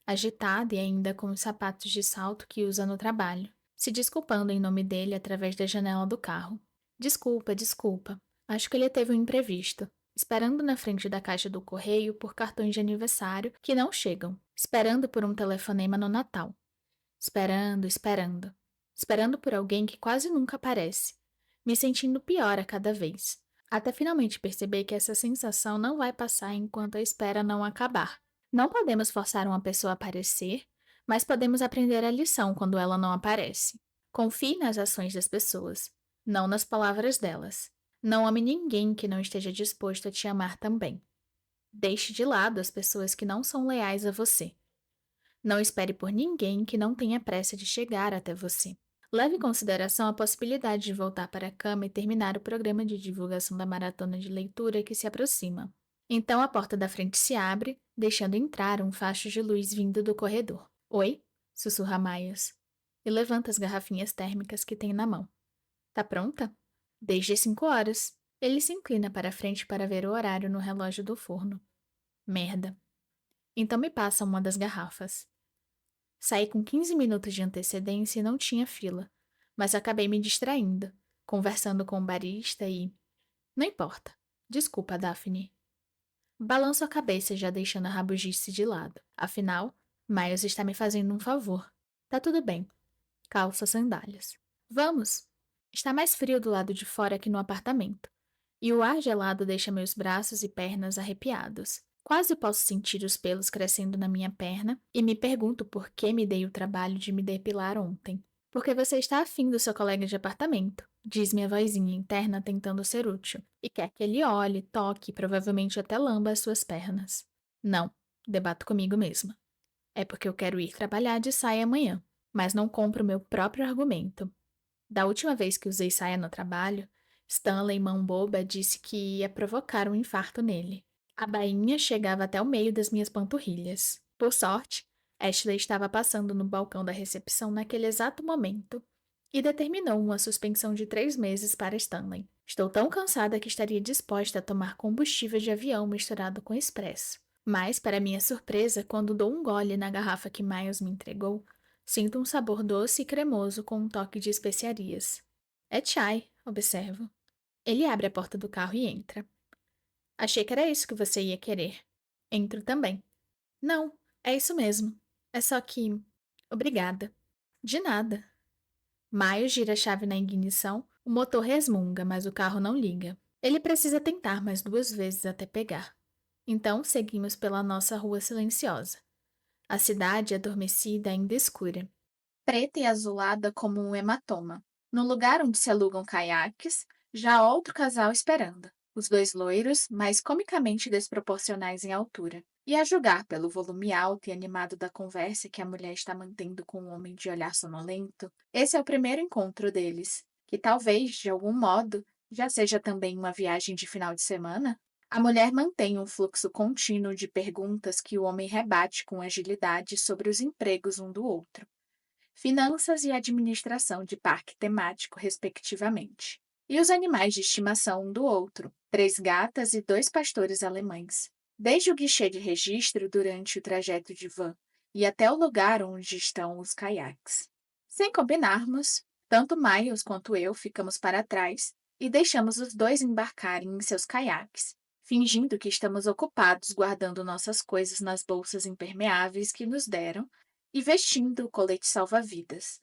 agitada e ainda com os sapatos de salto que usa no trabalho, se desculpando em nome dele através da janela do carro. Desculpa, desculpa. Acho que ele teve um imprevisto. Esperando na frente da caixa do correio por cartões de aniversário que não chegam. Esperando por um telefonema no Natal. Esperando, esperando. Esperando por alguém que quase nunca aparece. Me sentindo pior a cada vez. Até finalmente perceber que essa sensação não vai passar enquanto a espera não acabar. Não podemos forçar uma pessoa a aparecer, mas podemos aprender a lição quando ela não aparece. Confie nas ações das pessoas, não nas palavras delas. Não ame ninguém que não esteja disposto a te amar também. Deixe de lado as pessoas que não são leais a você. Não espere por ninguém que não tenha pressa de chegar até você. Leve em consideração a possibilidade de voltar para a cama e terminar o programa de divulgação da maratona de leitura que se aproxima. Então a porta da frente se abre, deixando entrar um facho de luz vindo do corredor. Oi? Sussurra Miles. E levanta as garrafinhas térmicas que tem na mão. Tá pronta? Desde 5 horas. Ele se inclina para a frente para ver o horário no relógio do forno. Merda. Então me passa uma das garrafas. Saí com 15 minutos de antecedência e não tinha fila, mas acabei me distraindo, conversando com o barista e... Não importa. Desculpa, Daphne. Balanço a cabeça já deixando a rabugice de lado. Afinal, Miles está me fazendo um favor. Tá tudo bem. Calço as sandálias. Vamos! Está mais frio do lado de fora que no apartamento, e o ar gelado deixa meus braços e pernas arrepiados. Quase posso sentir os pelos crescendo na minha perna e me pergunto por que me dei o trabalho de me depilar ontem. Porque você está afim do seu colega de apartamento, diz minha vozinha interna tentando ser útil, e quer que ele olhe, toque e provavelmente até lamba as suas pernas. Não, debato comigo mesma. É porque eu quero ir trabalhar de saia amanhã, mas não compro meu próprio argumento. Da última vez que usei saia no trabalho, Stanley, mão boba, disse que ia provocar um infarto nele. A bainha chegava até o meio das minhas panturrilhas. Por sorte, Ashley estava passando no balcão da recepção naquele exato momento e determinou uma suspensão de 3 meses para Stanley. Estou tão cansada que estaria disposta a tomar combustível de avião misturado com expresso. Mas, para minha surpresa, quando dou um gole na garrafa que Miles me entregou, sinto um sabor doce e cremoso com um toque de especiarias. É chai, observo. Ele abre a porta do carro e entra. Achei que era isso que você ia querer. Entro também. Não, é isso mesmo. É só que. Obrigada. De nada. Miles gira a chave na ignição, o motor resmunga, mas o carro não liga. Ele precisa tentar mais 2 vezes até pegar. Então seguimos pela nossa rua silenciosa. A cidade adormecida ainda escura, preta e azulada como um hematoma. No lugar onde se alugam caiaques, já há outro casal esperando. Os dois loiros, mais comicamente desproporcionais em altura. E a julgar pelo volume alto e animado da conversa que a mulher está mantendo com o homem de olhar sonolento, esse é o primeiro encontro deles, que talvez, de algum modo, já seja também uma viagem de final de semana? A mulher mantém um fluxo contínuo de perguntas que o homem rebate com agilidade sobre os empregos um do outro, finanças e administração de parque temático, respectivamente. E os animais de estimação um do outro, 3 gatas e 2 pastores alemães. Desde o guichê de registro durante o trajeto de van e até o lugar onde estão os caiaques. Sem combinarmos, tanto Miles quanto eu ficamos para trás e deixamos os dois embarcarem em seus caiaques, fingindo que estamos ocupados guardando nossas coisas nas bolsas impermeáveis que nos deram e vestindo o colete salva-vidas,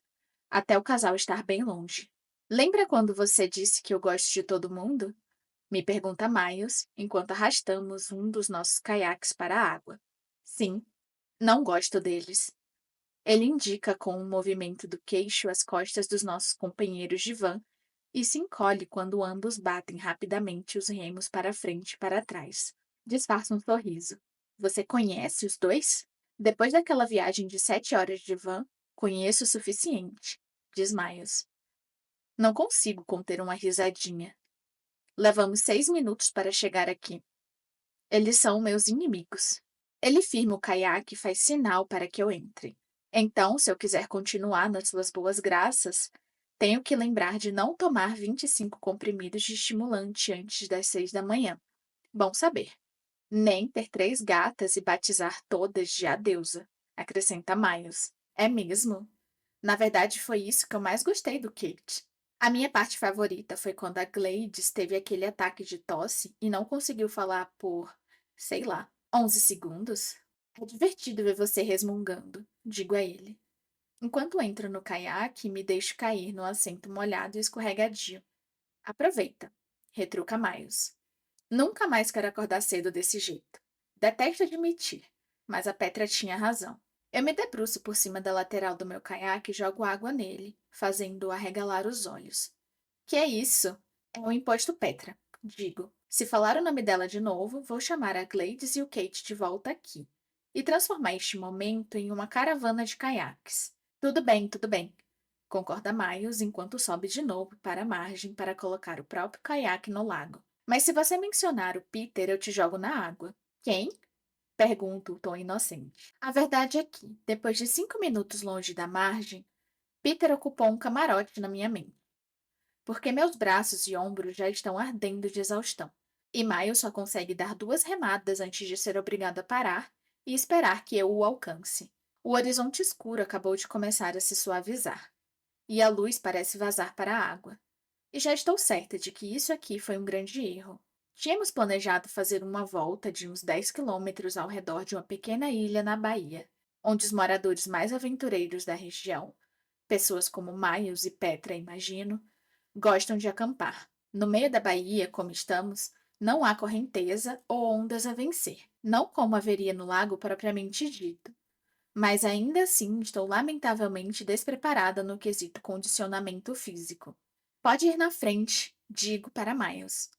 até o casal estar bem longe. Lembra quando você disse que eu gosto de todo mundo? Me pergunta Miles, enquanto arrastamos um dos nossos caiaques para a água. Sim, não gosto deles. Ele indica com um movimento do queixo as costas dos nossos companheiros de van e se encolhe quando ambos batem rapidamente os remos para frente e para trás. Disfarça um sorriso. Você conhece os dois? Depois daquela viagem de 7 horas de van, conheço o suficiente, diz Miles. Não consigo conter uma risadinha. Levamos 6 minutos para chegar aqui. Eles são meus inimigos. Ele firma o caiaque e faz sinal para que eu entre. Então, se eu quiser continuar nas suas boas graças, tenho que lembrar de não tomar 25 comprimidos de estimulante antes das 6 da manhã. Bom saber. Nem ter 3 gatas e batizar todas de a deusa, acrescenta Miles. É mesmo? Na verdade, foi isso que eu mais gostei do Kate. A minha parte favorita foi quando a Gladys teve aquele ataque de tosse e não conseguiu falar por, sei lá, 11 segundos. É divertido ver você resmungando, digo a ele. Enquanto entro no caiaque e me deixo cair no assento molhado e escorregadio. Aproveita, retruca Miles. Nunca mais quero acordar cedo desse jeito. Detesto admitir, mas a Petra tinha razão. Eu me debruço por cima da lateral do meu caiaque e jogo água nele, fazendo-o arregalar os olhos. Que é isso? É o imposto Petra, digo. Se falar o nome dela de novo, vou chamar a Gladys e o Kate de volta aqui e transformar este momento em uma caravana de caiaques. Tudo bem, concorda Miles enquanto sobe de novo para a margem para colocar o próprio caiaque no lago. Mas se você mencionar o Peter, eu te jogo na água. Quem? Pergunto, o tom inocente. A verdade é que, depois de 5 minutos longe da margem, Peter ocupou um camarote na minha mente, porque meus braços e ombros já estão ardendo de exaustão. E Miles só consegue dar 2 remadas antes de ser obrigado a parar e esperar que eu o alcance. O horizonte escuro acabou de começar a se suavizar, e a luz parece vazar para a água. E já estou certa de que isso aqui foi um grande erro. Tínhamos planejado fazer uma volta de uns 10 quilômetros ao redor de uma pequena ilha na Bahia, onde os moradores mais aventureiros da região, pessoas como Miles e Petra, imagino, gostam de acampar. No meio da Bahia, como estamos, não há correnteza ou ondas a vencer, não como haveria no lago propriamente dito. Mas ainda assim estou lamentavelmente despreparada no quesito condicionamento físico. Pode ir na frente, digo para Miles.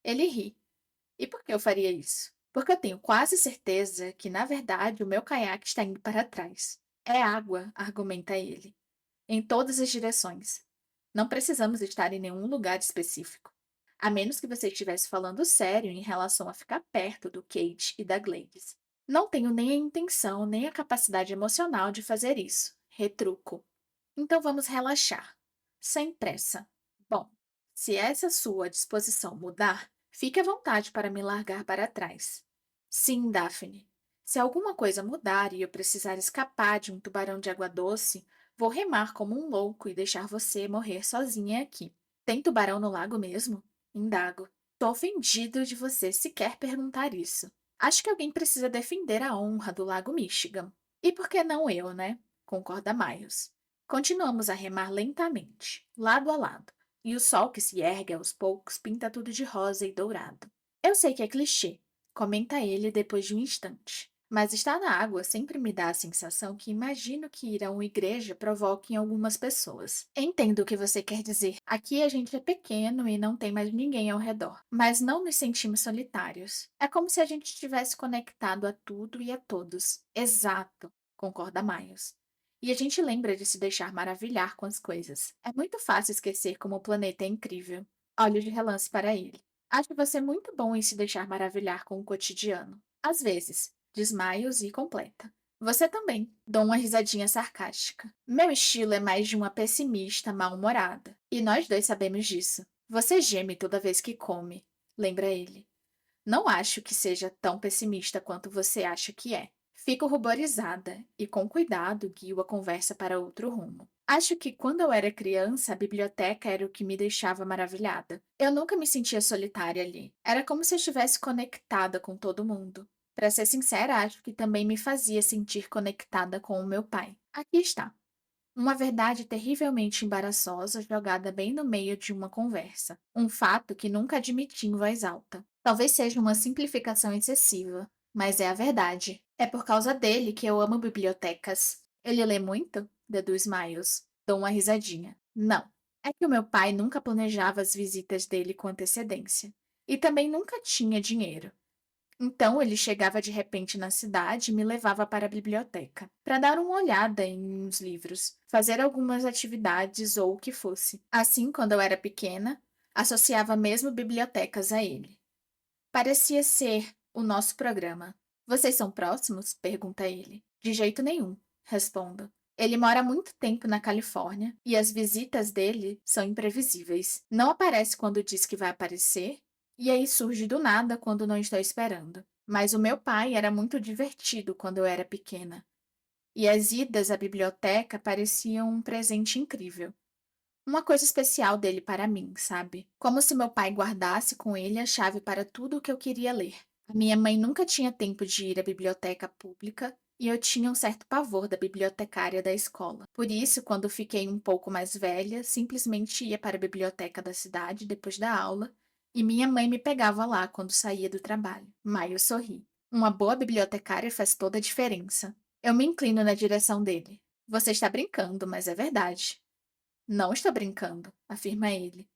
Ele ri. E por que eu faria isso? Porque eu tenho quase certeza que, na verdade, o meu caiaque está indo para trás. É água, argumenta ele, em todas as direções. Não precisamos estar em nenhum lugar específico. A menos que você estivesse falando sério em relação a ficar perto do Kate e da Gladys. Não tenho nem a intenção nem a capacidade emocional de fazer isso. Retruco. Então vamos relaxar. Sem pressa. Bom, se essa sua disposição mudar, fique à vontade para me largar para trás. Sim, Daphne. Se alguma coisa mudar e eu precisar escapar de um tubarão de água doce, vou remar como um louco e deixar você morrer sozinha aqui. Tem tubarão no lago mesmo? Indago. Tô ofendido de você sequer perguntar isso. Acho que alguém precisa defender a honra do Lago Michigan. E por que não eu, né? Concorda Miles. Continuamos a remar lentamente, lado a lado, e o sol que se ergue aos poucos pinta tudo de rosa e dourado. Eu sei que é clichê, comenta ele depois de um instante. Mas estar na água sempre me dá a sensação que imagino que ir a uma igreja provoque em algumas pessoas. Entendo o que você quer dizer. Aqui a gente é pequeno e não tem mais ninguém ao redor. Mas não nos sentimos solitários. É como se a gente estivesse conectado a tudo e a todos. Exato, concorda Miles. E a gente lembra de se deixar maravilhar com as coisas. É muito fácil esquecer como o planeta é incrível. Olho de relance para ele. Acho você muito bom em se deixar maravilhar com o cotidiano. Às vezes, desmaios e completa. Você também. Dou uma risadinha sarcástica. Meu estilo é mais de uma pessimista mal-humorada. E nós dois sabemos disso. Você geme toda vez que come, lembra ele. Não acho que seja tão pessimista quanto você acha que é. Fico ruborizada e, com cuidado, guio a conversa para outro rumo. Acho que quando eu era criança, a biblioteca era o que me deixava maravilhada. Eu nunca me sentia solitária ali. Era como se eu estivesse conectada com todo mundo. Para ser sincera, acho que também me fazia sentir conectada com o meu pai. Aqui está. Uma verdade terrivelmente embaraçosa jogada bem no meio de uma conversa. Um fato que nunca admiti em voz alta. Talvez seja uma simplificação excessiva, mas é a verdade. É por causa dele que eu amo bibliotecas. Ele lê muito? Deduz Miles. Dou uma risadinha. Não. É que o meu pai nunca planejava as visitas dele com antecedência. E também nunca tinha dinheiro. Então ele chegava de repente na cidade e me levava para a biblioteca, para dar uma olhada em uns livros, fazer algumas atividades ou o que fosse. Assim, quando eu era pequena, associava mesmo bibliotecas a ele. Parecia ser o nosso programa. Vocês são próximos? Pergunta ele. De jeito nenhum, respondo. Ele mora há muito tempo na Califórnia e as visitas dele são imprevisíveis. Não aparece quando diz que vai aparecer e aí surge do nada quando não estou esperando. Mas o meu pai era muito divertido quando eu era pequena. E as idas à biblioteca pareciam um presente incrível. Uma coisa especial dele para mim, sabe? Como se meu pai guardasse com ele a chave para tudo o que eu queria ler. A minha mãe nunca tinha tempo de ir à biblioteca pública e eu tinha um certo pavor da bibliotecária da escola. Por isso, quando fiquei um pouco mais velha, simplesmente ia para a biblioteca da cidade depois da aula e minha mãe me pegava lá quando saía do trabalho. Maio sorri. Uma boa bibliotecária faz toda a diferença. Eu me inclino na direção dele. Você está brincando, mas é verdade. Não estou brincando, afirma ele.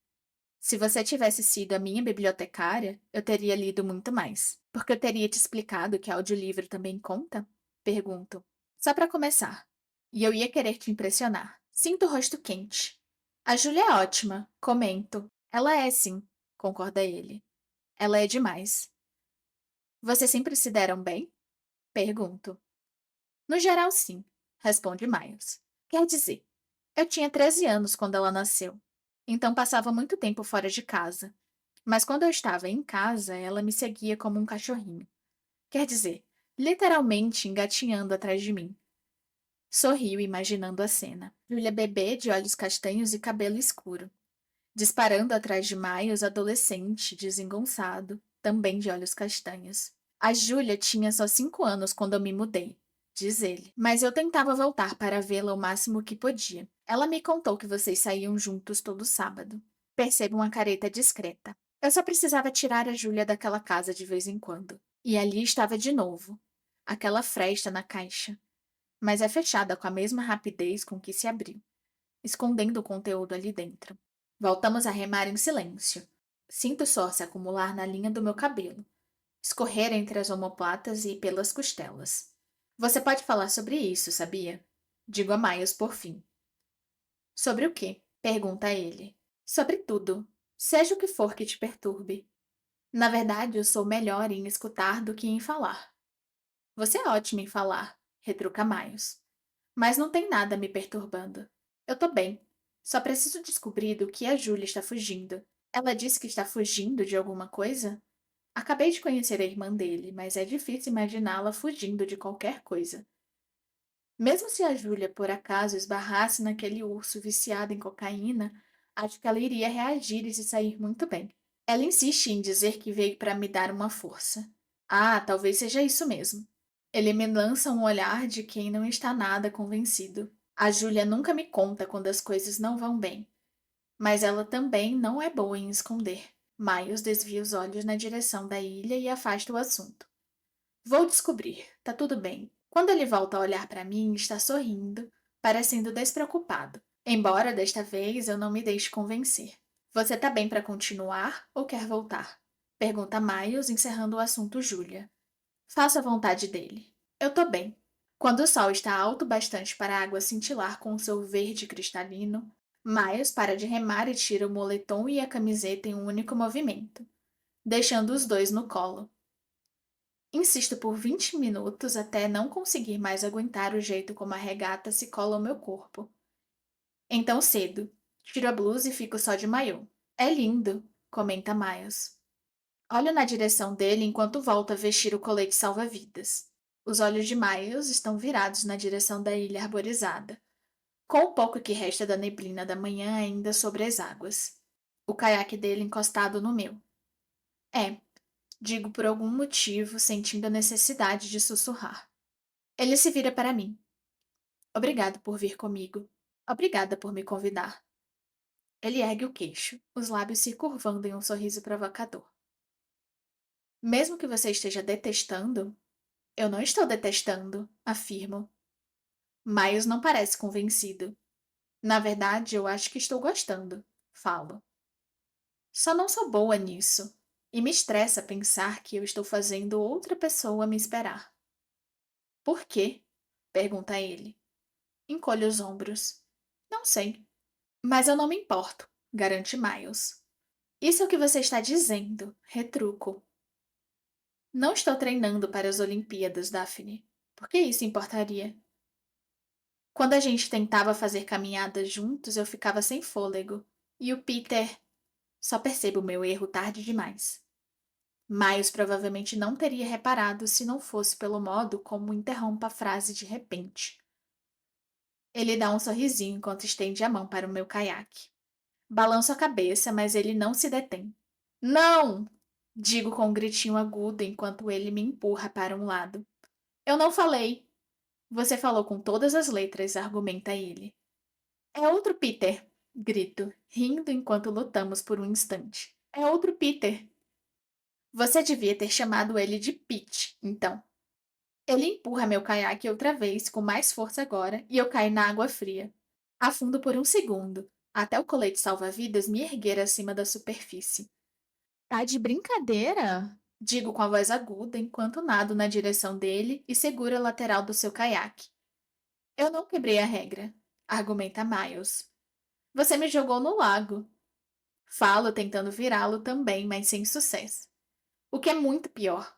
Se você tivesse sido a minha bibliotecária, eu teria lido muito mais. Porque eu teria te explicado que audiolivro também conta? Pergunto. Só para começar. E eu ia querer te impressionar. Sinto o rosto quente. A Júlia é ótima, comento. Ela é sim, concorda ele. Ela é demais. Vocês sempre se deram bem? Pergunto. No geral, sim, responde Miles. Quer dizer, eu tinha 13 anos quando ela nasceu, então passava muito tempo fora de casa. Mas quando eu estava em casa, ela me seguia como um cachorrinho. Quer dizer, literalmente engatinhando atrás de mim. Sorriu imaginando a cena. Julia bebê de olhos castanhos e cabelo escuro. Disparando atrás de Miles, adolescente, desengonçado, também de olhos castanhos. A Júlia tinha só 5 anos quando eu me mudei, diz ele, mas eu tentava voltar para vê-la o máximo que podia. Ela me contou que vocês saíam juntos todo sábado. Percebo uma careta discreta. Eu só precisava tirar a Júlia daquela casa de vez em quando. E ali estava de novo. Aquela fresta na caixa. Mas é fechada com a mesma rapidez com que se abriu, escondendo o conteúdo ali dentro. Voltamos a remar em silêncio. Sinto o suor se acumular na linha do meu cabelo. escorrer entre as omoplatas e pelas costelas. Você pode falar sobre isso, sabia? Digo a Miles por fim. Sobre o quê? Pergunta ele. Sobre tudo. Seja o que for que te perturbe. Na verdade, eu sou melhor em escutar do que em falar. Você é ótimo em falar, retruca Miles. Mas não tem nada me perturbando. Eu tô bem. Só preciso descobrir do que a Julia está fugindo. Ela disse que está fugindo de alguma coisa? Acabei de conhecer a irmã dele, mas é difícil imaginá-la fugindo de qualquer coisa. Mesmo se a Júlia por acaso esbarrasse naquele urso viciado em cocaína, acho que ela iria reagir e se sair muito bem. Ela insiste em dizer que veio para me dar uma força. Ah, talvez seja isso mesmo. Ele me lança um olhar de quem não está nada convencido. A Júlia nunca me conta quando as coisas não vão bem, mas ela também não é boa em esconder. Miles desvia os olhos na direção da ilha e afasta o assunto. Vou descobrir, tá tudo bem. Quando ele volta a olhar para mim, está sorrindo, parecendo despreocupado, embora desta vez eu não me deixe convencer. Você tá bem para continuar ou quer voltar? Pergunta Miles, encerrando o assunto Júlia. Faça a vontade dele. Eu tô bem. Quando o sol está alto bastante para a água cintilar com o seu verde cristalino, Miles para de remar e tira o moletom e a camiseta em um único movimento, deixando os dois no colo. Insisto por 20 minutos até não conseguir mais aguentar o jeito como a regata se cola ao meu corpo. Então cedo, tiro a blusa e fico só de maiô. É lindo, comenta Miles. Olho na direção dele enquanto volto a vestir o colete salva-vidas. Os olhos de Miles estão virados na direção da ilha arborizada, com o pouco que resta da neblina da manhã ainda sobre as águas. O caiaque dele encostado no meu. É, digo por algum motivo, sentindo a necessidade de sussurrar. Ele se vira para mim. Obrigado por vir comigo. Obrigada por me convidar. Ele ergue o queixo, os lábios se curvando em um sorriso provocador. Mesmo que você esteja detestando, eu não estou detestando, afirmo. Miles não parece convencido. Na verdade, eu acho que estou gostando, falo. Só não sou boa nisso, e me estressa pensar que eu estou fazendo outra pessoa me esperar. Por quê? Pergunta ele. Encolho os ombros. Não sei. Mas eu não me importo, garante Miles. Isso é o que você está dizendo, retruco. Não estou treinando para as Olimpíadas, Daphne. Por que isso importaria? Quando a gente tentava fazer caminhadas juntos, eu ficava sem fôlego. E o Peter. Só percebo o meu erro tarde demais. Miles provavelmente não teria reparado se não fosse pelo modo como interrompo a frase de repente. Ele dá um sorrisinho enquanto estende a mão para o meu caiaque. Balanço a cabeça, mas ele não se detém. Não! Digo com um gritinho agudo enquanto ele me empurra para um lado. Eu não falei. Você falou com todas as letras, argumenta ele. É outro Peter, grito, rindo enquanto lutamos por um instante. É outro Peter. Você devia ter chamado ele de Pete, então. Ele empurra meu caiaque outra vez, com mais força agora, e eu caio na água fria. Afundo por um segundo, até o colete salva-vidas me erguer acima da superfície. Tá de brincadeira? Digo com a voz aguda enquanto nado na direção dele e seguro a lateral do seu caiaque. Eu não quebrei a regra, argumenta Miles. Você me jogou no lago. Falo tentando virá-lo também, mas sem sucesso. O que é muito pior.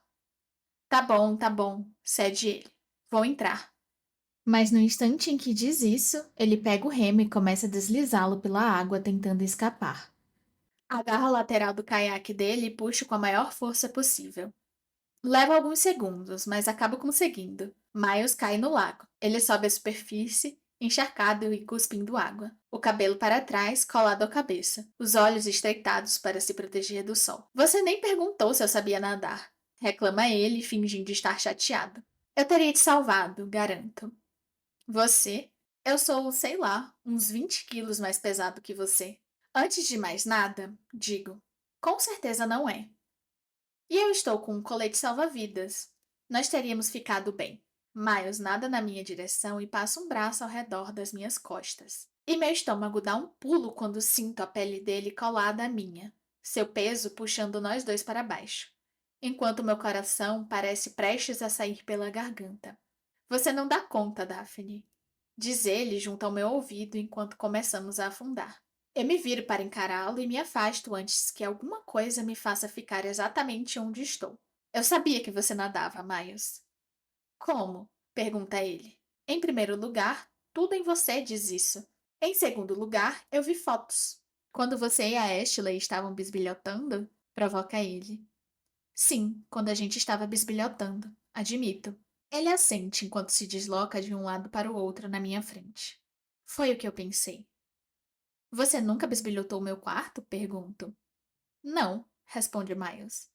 Tá bom, cede ele. Vou entrar. Mas no instante em que diz isso, ele pega o remo e começa a deslizá-lo pela água tentando escapar. Agarro a lateral do caiaque dele e puxo com a maior força possível. Leva alguns segundos, mas acabo conseguindo. Miles cai no lago. Ele sobe à superfície, encharcado e cuspindo água. O cabelo para trás, colado à cabeça. Os olhos estreitados para se proteger do sol. Você nem perguntou se eu sabia nadar. Reclama ele, fingindo estar chateado. Eu teria te salvado, garanto. Você? Eu sou, sei lá, uns 20 quilos mais pesado que você. Antes de mais nada, digo. Com certeza não é. E eu estou com um colete salva-vidas. Nós teríamos ficado bem. Miles nada na minha direção e passa um braço ao redor das minhas costas. E meu estômago dá um pulo quando sinto a pele dele colada à minha, seu peso puxando nós dois para baixo. enquanto meu coração parece prestes a sair pela garganta. Você não dá conta, Daphne, diz ele junto ao meu ouvido enquanto começamos a afundar. Eu me viro para encará-lo e me afasto antes que alguma coisa me faça ficar exatamente onde estou. Eu sabia que você nadava, Miles. Como? Pergunta ele. Em primeiro lugar, tudo em você diz isso. Em segundo lugar, eu vi fotos. Quando você e a Ashley estavam bisbilhotando, provoca ele. Sim, quando a gente estava bisbilhotando, admito. Ele assente enquanto se desloca de um lado para o outro na minha frente. Foi o que eu pensei. Você nunca bisbilhotou meu quarto? Pergunto. Não, responde Miles.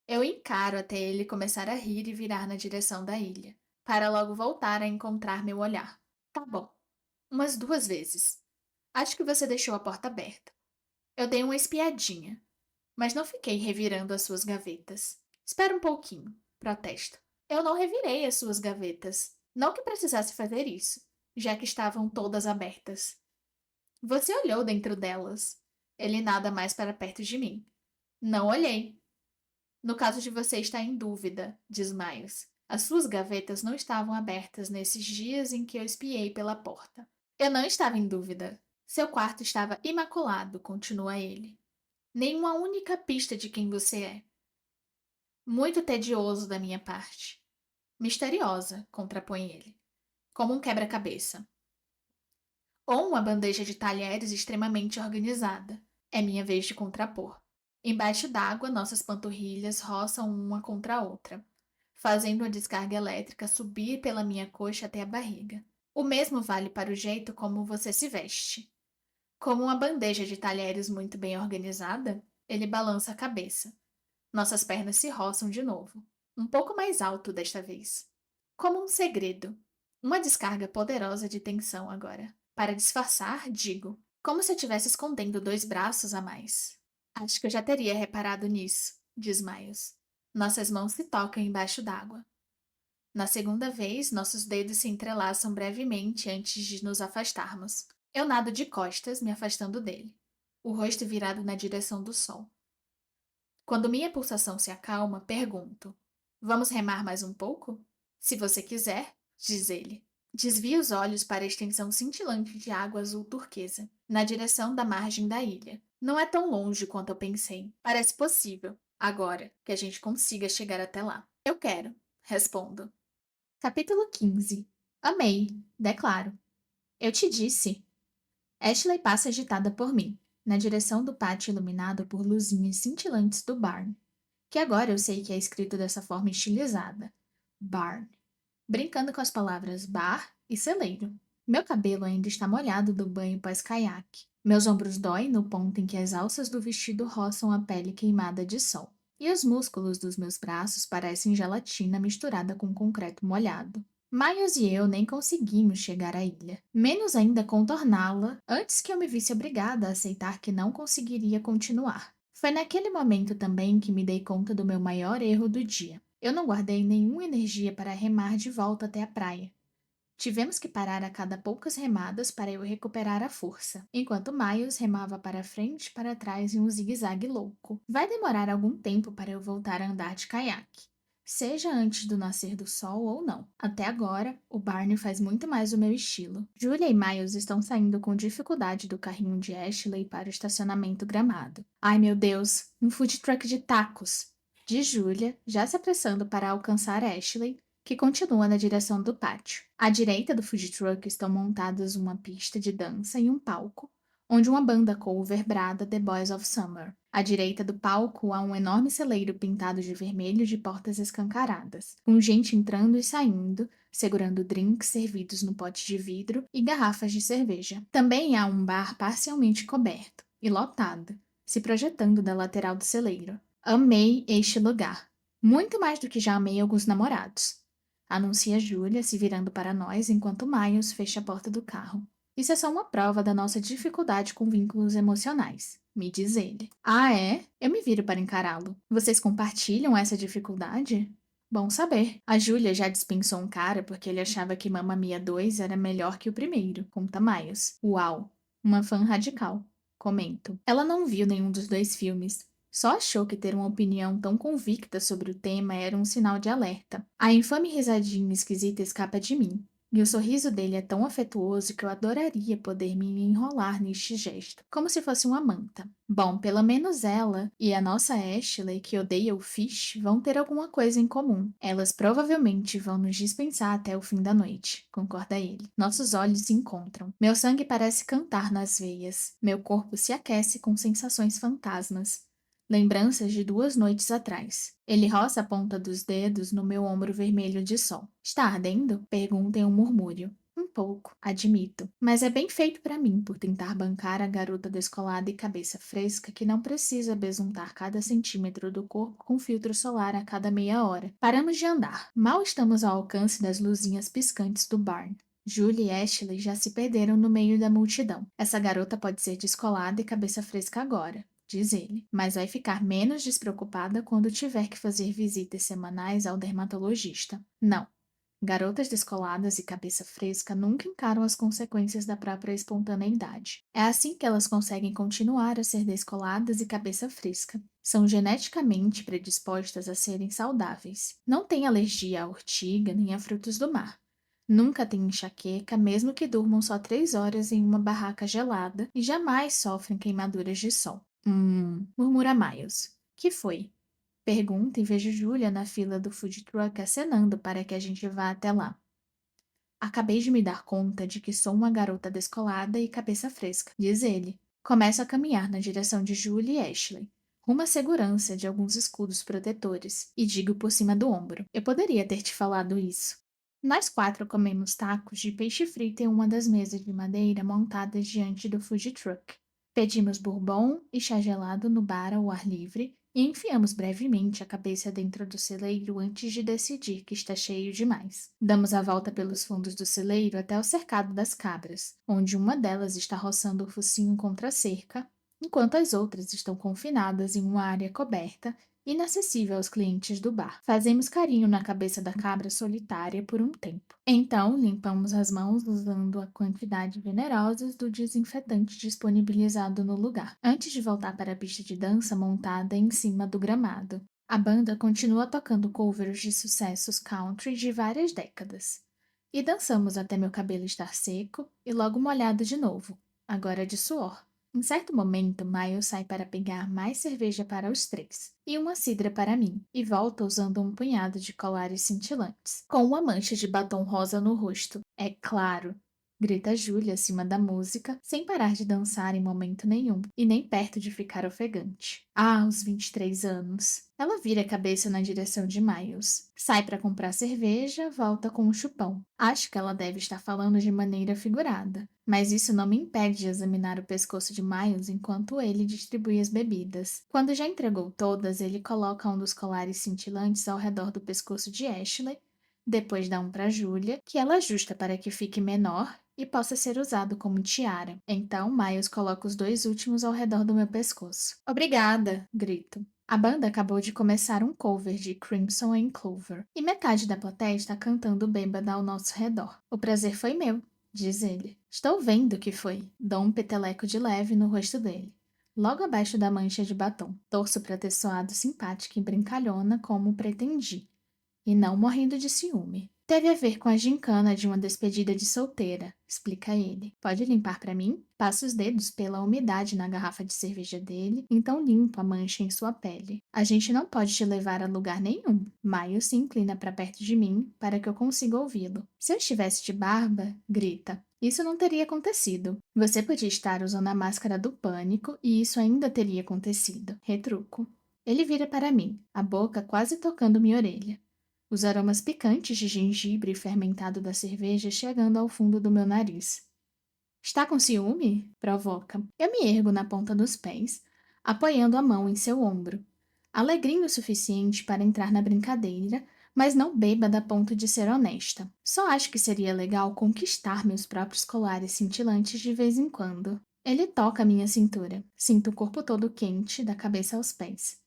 Eu encaro até ele começar a rir e virar na direção da ilha, para logo voltar a encontrar meu olhar. Tá bom, umas 2 vezes. Acho que você deixou a porta aberta. Eu dei uma espiadinha, mas não fiquei revirando as suas gavetas. Espera um pouquinho, protesto. Eu não revirei as suas gavetas. Não que precisasse fazer isso, já que estavam todas abertas. Você olhou dentro delas. Ele nada mais para perto de mim. Não olhei. No caso de você estar em dúvida, diz Miles. As suas gavetas não estavam abertas nesses dias em que eu espiei pela porta. Eu não estava em dúvida. Seu quarto estava imaculado, continua ele. Nenhuma única pista de quem você é. Muito tedioso da minha parte. Misteriosa, contrapõe ele. Como um quebra-cabeça. Ou uma bandeja de talheres extremamente organizada. É minha vez de contrapor. Embaixo d'água, nossas panturrilhas roçam uma contra a outra, fazendo a descarga elétrica subir pela minha coxa até a barriga. O mesmo vale para o jeito como você se veste. Como uma bandeja de talheres muito bem organizada, ele balança a cabeça. Nossas pernas se roçam de novo, um pouco mais alto desta vez. Como um segredo. Uma descarga poderosa de tensão agora. Para disfarçar, digo, como se eu estivesse escondendo 2 braços a mais. Acho que eu já teria reparado nisso, diz Miles. Nossas mãos se tocam embaixo d'água. Na segunda vez, nossos dedos se entrelaçam brevemente antes de nos afastarmos. Eu nado de costas, me afastando dele, o rosto virado na direção do sol. Quando minha pulsação se acalma, pergunto: Vamos remar mais um pouco? Se você quiser, diz ele. Desvia os olhos para a extensão cintilante de água azul turquesa, na direção da margem da ilha. Não é tão longe quanto eu pensei. Parece possível, agora, que a gente consiga chegar até lá. Eu quero, respondo. Capítulo 15. Amei, declaro. Eu te disse. Ashley passa agitada por mim, na direção do pátio iluminado por luzinhas cintilantes do barn, que agora eu sei que é escrito dessa forma estilizada. Barn. Brincando com as palavras bar e celeiro. Meu cabelo ainda está molhado do banho pós-caiaque. Meus ombros doem no ponto em que as alças do vestido roçam a pele queimada de sol. E os músculos dos meus braços parecem gelatina misturada com concreto molhado. Miles e eu nem conseguimos chegar à ilha, menos ainda contorná-la, antes que eu me visse obrigada a aceitar que não conseguiria continuar. Foi naquele momento também que me dei conta do meu maior erro do dia. Eu não guardei nenhuma energia para remar de volta até a praia. Tivemos que parar a cada poucas remadas para eu recuperar a força, enquanto Miles remava para frente e para trás em um zigue-zague louco. Vai demorar algum tempo para eu voltar a andar de caiaque, seja antes do nascer do sol ou não. Até agora, o Barney faz muito mais o meu estilo. Julia e Miles estão saindo com dificuldade do carrinho de Ashley para o estacionamento gramado. Ai meu Deus, um food truck de tacos! Diz Julia, já se apressando para alcançar Ashley, que continua na direção do pátio. À direita do food truck estão montadas uma pista de dança e um palco, onde uma banda cover brada The Boys of Summer. À direita do palco há um enorme celeiro pintado de vermelho de portas escancaradas, com gente entrando e saindo, segurando drinks servidos no pote de vidro e garrafas de cerveja. Também há um bar parcialmente coberto e lotado, se projetando da lateral do celeiro. Amei este lugar. Muito mais do que já amei alguns namorados. Anuncia Júlia, se virando para nós enquanto Miles fecha a porta do carro. Isso é só uma prova da nossa dificuldade com vínculos emocionais, me diz ele. Ah, é? Eu me viro para encará-lo. Vocês compartilham essa dificuldade? Bom saber. A Júlia já dispensou um cara porque ele achava que Mamma Mia 2 era melhor que o primeiro, conta Miles. Uau, uma fã radical. Comento. Ela não viu nenhum dos 2 filmes. Só achou que ter uma opinião tão convicta sobre o tema era um sinal de alerta. A infame risadinha esquisita escapa de mim. E o sorriso dele é tão afetuoso que eu adoraria poder me enrolar neste gesto, como se fosse uma manta. Bom, pelo menos ela e a nossa Ashley, que odeia o Fish, vão ter alguma coisa em comum. Elas provavelmente vão nos dispensar até o fim da noite, concorda ele. Nossos olhos se encontram. Meu sangue parece cantar nas veias. Meu corpo se aquece com sensações fantasmas. Lembranças de 2 noites atrás. Ele roça a ponta dos dedos no meu ombro vermelho de sol. Está ardendo? Pergunta em um murmúrio. Um pouco, admito. Mas é bem feito para mim por tentar bancar a garota descolada e cabeça fresca que não precisa besuntar cada centímetro do corpo com filtro solar a cada meia hora. Paramos de andar. Mal estamos ao alcance das luzinhas piscantes do barn. Julie e Ashley já se perderam no meio da multidão. Essa garota pode ser descolada e cabeça fresca agora, diz ele, mas vai ficar menos despreocupada quando tiver que fazer visitas semanais ao dermatologista. Não. Garotas descoladas e cabeça fresca nunca encaram as consequências da própria espontaneidade. É assim que elas conseguem continuar a ser descoladas e cabeça fresca. São geneticamente predispostas a serem saudáveis. Não têm alergia à urtiga nem a frutos do mar. Nunca têm enxaqueca, mesmo que durmam só 3 horas em uma barraca gelada e jamais sofrem queimaduras de sol. Murmura Miles. Que foi? Pergunta e vejo Julia na fila do food truck acenando para que a gente vá até lá. Acabei de me dar conta de que sou uma garota descolada e cabeça fresca, diz ele. Começo a caminhar na direção de Julie e Ashley, rumo à segurança de alguns escudos protetores, e digo por cima do ombro. Eu poderia ter te falado isso. Nós 4 comemos tacos de peixe frito em uma das mesas de madeira montadas diante do food truck. Pedimos bourbon e chá gelado no bar ao ar livre e enfiamos brevemente a cabeça dentro do celeiro antes de decidir que está cheio demais. Damos a volta pelos fundos do celeiro até o cercado das cabras, onde uma delas está roçando o focinho contra a cerca, enquanto as outras estão confinadas em uma área coberta inacessível aos clientes do bar. Fazemos carinho na cabeça da cabra solitária por um tempo. Então, limpamos as mãos usando a quantidade generosa do desinfetante disponibilizado no lugar, antes de voltar para a pista de dança montada em cima do gramado. A banda continua tocando covers de sucessos country de várias décadas. E dançamos até meu cabelo estar seco e logo molhado de novo, agora de suor. Em certo momento, Miles sai para pegar mais cerveja para os 3 e uma cidra para mim, e volta usando um punhado de colares cintilantes, com uma mancha de batom rosa no rosto. É claro! Grita Julia acima da música, sem parar de dançar em momento nenhum, e nem perto de ficar ofegante. Ah, os 23 anos. Ela vira a cabeça na direção de Miles. Sai para comprar cerveja, volta com um chupão. Acho que ela deve estar falando de maneira figurada, mas isso não me impede de examinar o pescoço de Miles enquanto ele distribui as bebidas. Quando já entregou todas, ele coloca um dos colares cintilantes ao redor do pescoço de Ashley, depois dá um para Julia, que ela ajusta para que fique menor e possa ser usado como tiara. Então, Miles coloca os 2 últimos ao redor do meu pescoço. Obrigada! Grito. A banda acabou de começar um cover de Crimson and Clover, e metade da plateia está cantando bêbada ao nosso redor. O prazer foi meu, diz ele. Estou vendo que foi. Dou um peteleco de leve no rosto dele, logo abaixo da mancha de batom. Torço para ter soado simpática e brincalhona como pretendi, e não morrendo de ciúme. Teve a ver com a gincana de uma despedida de solteira, explica ele. Pode limpar para mim? Passo os dedos pela umidade na garrafa de cerveja dele, então limpo a mancha em sua pele. A gente não pode te levar a lugar nenhum. Miles se inclina para perto de mim para que eu consiga ouvi-lo. Se eu estivesse de barba, grita. Isso não teria acontecido. Você podia estar usando a máscara do pânico e isso ainda teria acontecido. Retruco. Ele vira para mim, a boca quase tocando minha orelha. Os aromas picantes de gengibre fermentado da cerveja chegando ao fundo do meu nariz. Está com ciúme? Provoca. Eu me ergo na ponta dos pés, apoiando a mão em seu ombro. Alegrinho o suficiente para entrar na brincadeira, mas não bêbada a ponto de ser honesta. Só acho que seria legal conquistar meus próprios colares cintilantes de vez em quando. Ele toca minha cintura. Sinto o corpo todo quente, da cabeça aos pés.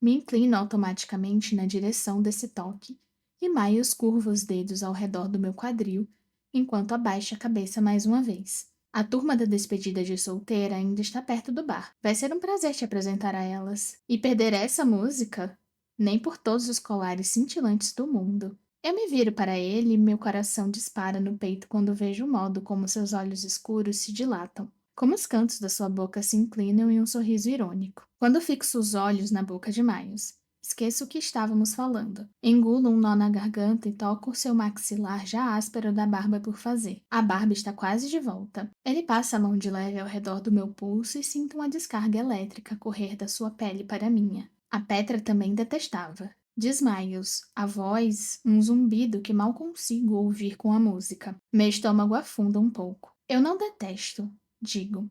Me inclino automaticamente na direção desse toque e Miles curva os dedos ao redor do meu quadril, enquanto abaixa a cabeça mais uma vez. A turma da despedida de solteira ainda está perto do bar. Vai ser um prazer te apresentar a elas. E perder essa música? Nem por todos os colares cintilantes do mundo. Eu me viro para ele e meu coração dispara no peito quando vejo o modo como seus olhos escuros se dilatam, como os cantos da sua boca se inclinam em um sorriso irônico. Quando fixo os olhos na boca de Miles, esqueço o que estávamos falando. Engulo um nó na garganta e toco o seu maxilar já áspero da barba por fazer. A barba está quase de volta. Ele passa a mão de leve ao redor do meu pulso e sinto uma descarga elétrica correr da sua pele para a minha. A Petra também detestava. Desmaios, a voz, um zumbido que mal consigo ouvir com a música. Meu estômago afunda um pouco. Eu não detesto, digo.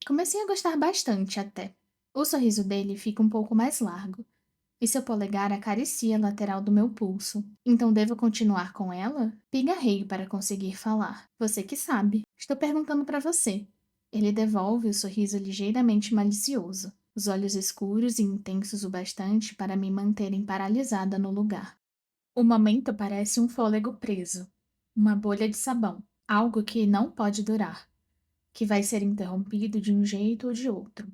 Comecei a gostar bastante até. O sorriso dele fica um pouco mais largo, e seu polegar acaricia a lateral do meu pulso. Então devo continuar com ela? Pigarreio para conseguir falar. Você que sabe. Estou perguntando para você. Ele devolve o sorriso ligeiramente malicioso, os olhos escuros e intensos o bastante para me manterem paralisada no lugar. O momento parece um fôlego preso, uma bolha de sabão, algo que não pode durar, que vai ser interrompido de um jeito ou de outro.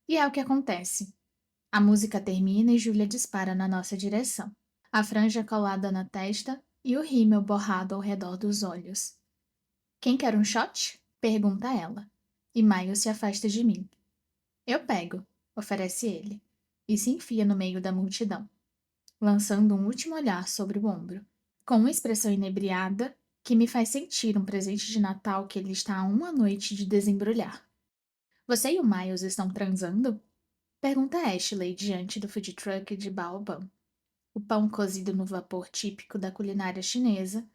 E é o que acontece. A música termina e Júlia dispara na nossa direção. A franja colada na testa e o rímel borrado ao redor dos olhos. Quem quer um shot? Pergunta ela. E Miles se afasta de mim. Eu pego, oferece ele, e se enfia no meio da multidão, lançando um último olhar sobre o ombro, com uma expressão inebriada que me faz sentir um presente de Natal que ele está a uma noite de desembrulhar. Você e o Miles estão transando? Pergunta Ashley diante do food truck de Baobab, o pão cozido no vapor típico da culinária chinesa,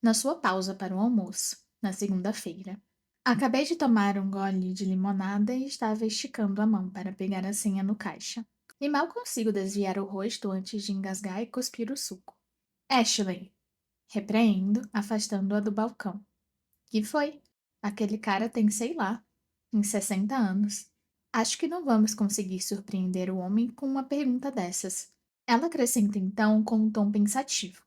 na sua pausa para o almoço, na segunda-feira. Acabei de tomar um gole de limonada e estava esticando a mão para pegar a senha no caixa. E mal consigo desviar o rosto antes de engasgar e cuspir o suco. Ashley, repreendo, afastando-a do balcão. Que foi? Aquele cara tem, sei lá, uns 60 anos. Acho que não vamos conseguir surpreender o homem com uma pergunta dessas. Ela acrescenta então com um tom pensativo.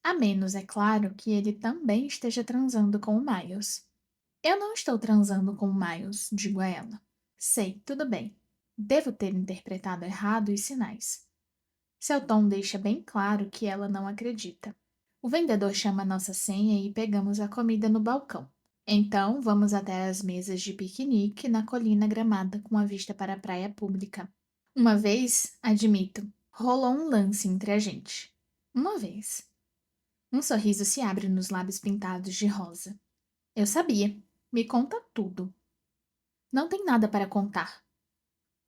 A menos, é claro, que ele também esteja transando com o Miles. Eu não estou transando com o Miles, digo a ela. Sei, tudo bem. Devo ter interpretado errado os sinais. Seu tom deixa bem claro que ela não acredita. O vendedor chama nossa senha e pegamos a comida no balcão. Então, vamos até as mesas de piquenique na colina gramada com a vista para a praia pública. Uma vez, admito, rolou um lance entre a gente. Uma vez. Um sorriso se abre nos lábios pintados de rosa. Eu sabia. Me conta tudo. Não tem nada para contar.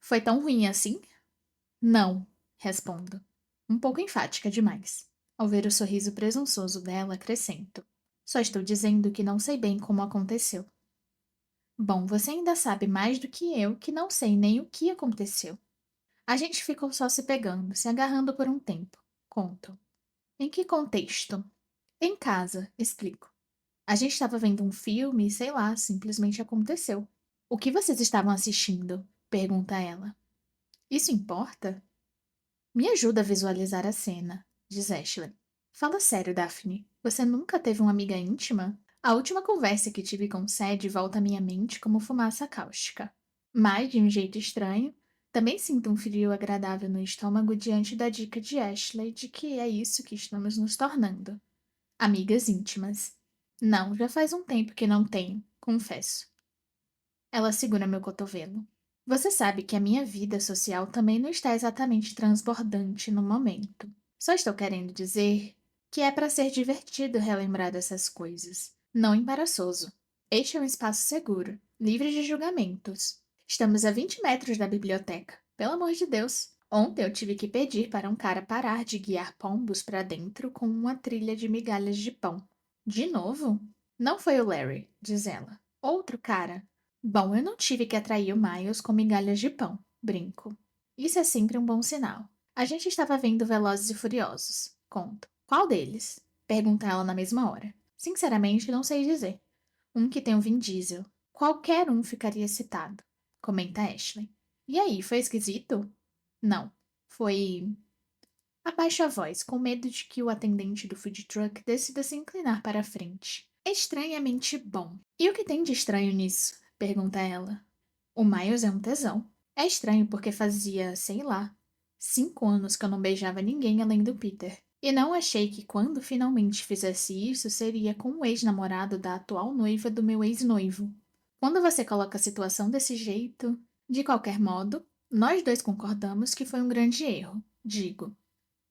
Foi tão ruim assim? Não, respondo. Um pouco enfática demais. Ao ver o sorriso presunçoso dela, acrescento. Só estou dizendo que não sei bem como aconteceu. Bom, você ainda sabe mais do que não sei nem o que aconteceu. A gente ficou só se pegando, se agarrando por um tempo. Conto. Em que contexto? Em casa, explico. A gente estava vendo um filme e, sei lá, simplesmente aconteceu. O que vocês estavam assistindo? Pergunta ela. Isso importa? Me ajuda a visualizar a cena, diz Ashley. Fala sério, Daphne. Você nunca teve uma amiga íntima? A última conversa que tive com Sadie volta à minha mente como fumaça cáustica. Mas, de um jeito estranho, também sinto um frio agradável no estômago diante da dica de Ashley de que é isso que estamos nos tornando. Amigas íntimas. Não, já faz um tempo que não tenho, confesso. Ela segura meu cotovelo. Você sabe que a minha vida social também não está exatamente transbordante no momento. Só estou querendo dizer que é para ser divertido relembrar dessas coisas, não embaraçoso. Este é um espaço seguro, livre de julgamentos. Estamos a 20 metros da biblioteca. Pelo amor de Deus. Ontem eu tive que pedir para um cara parar de guiar pombos para dentro com uma trilha de migalhas de pão. De novo? Não foi o Larry, diz ela. Outro cara. Bom, eu não tive que atrair o Miles com migalhas de pão, brinco. Isso é sempre um bom sinal. A gente estava vendo Velozes e Furiosos. Conto. Qual deles? Pergunta ela na mesma hora. Sinceramente, não sei dizer. Um que tem o Vin Diesel. Qualquer um ficaria excitado, comenta Ashley. E aí, foi esquisito? Não. Foi. Abaixa a voz, com medo de que o atendente do food truck decida se inclinar para a frente. Estranhamente bom. E o que tem de estranho nisso? Pergunta ela. O Miles é um tesão. É estranho porque fazia, sei lá, 5 anos que eu não beijava ninguém além do Peter. E não achei que quando finalmente fizesse isso seria com o ex-namorado da atual noiva do meu ex-noivo. Quando você coloca a situação desse jeito, de qualquer modo, nós dois concordamos que foi um grande erro. Digo,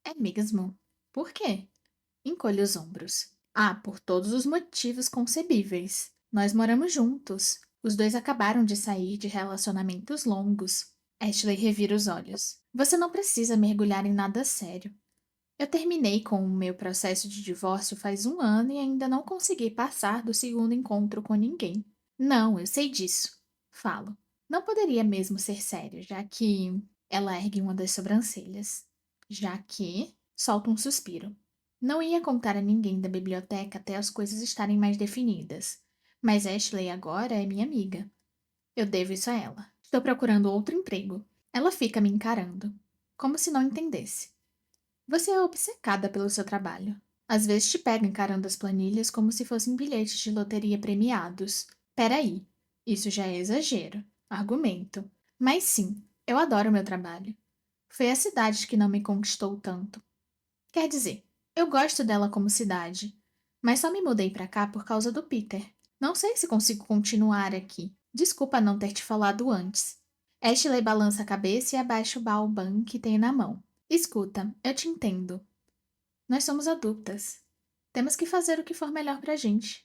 é mesmo? Por quê? Encolho os ombros. Ah, por todos os motivos concebíveis. Nós moramos juntos. Os dois acabaram de sair de relacionamentos longos. Ashley revira os olhos. Você não precisa mergulhar em nada sério. Eu terminei com o meu processo de divórcio faz 1 ano e ainda não consegui passar do segundo encontro com ninguém. Não, eu sei disso. Falo. Não poderia mesmo ser sério, já que. Ela ergue uma das sobrancelhas. Já que. Solta um suspiro. Não ia contar a ninguém da biblioteca até as coisas estarem mais definidas. Mas Ashley agora é minha amiga. Eu devo isso a ela. Estou procurando outro emprego. Ela fica me encarando, como se não entendesse. Você é obcecada pelo seu trabalho. Às vezes te pega encarando as planilhas como se fossem bilhetes de loteria premiados. Peraí, isso já é exagero. Argumento. Mas sim, eu adoro meu trabalho. Foi a cidade que não me conquistou tanto. Quer dizer, eu gosto dela como cidade, mas só me mudei pra cá por causa do Peter. Não sei se consigo continuar aqui. Desculpa não ter te falado antes. Ashley balança a cabeça e abaixa o baobã que tem na mão. Escuta, eu te entendo. Nós somos adultas. Temos que fazer o que for melhor pra gente.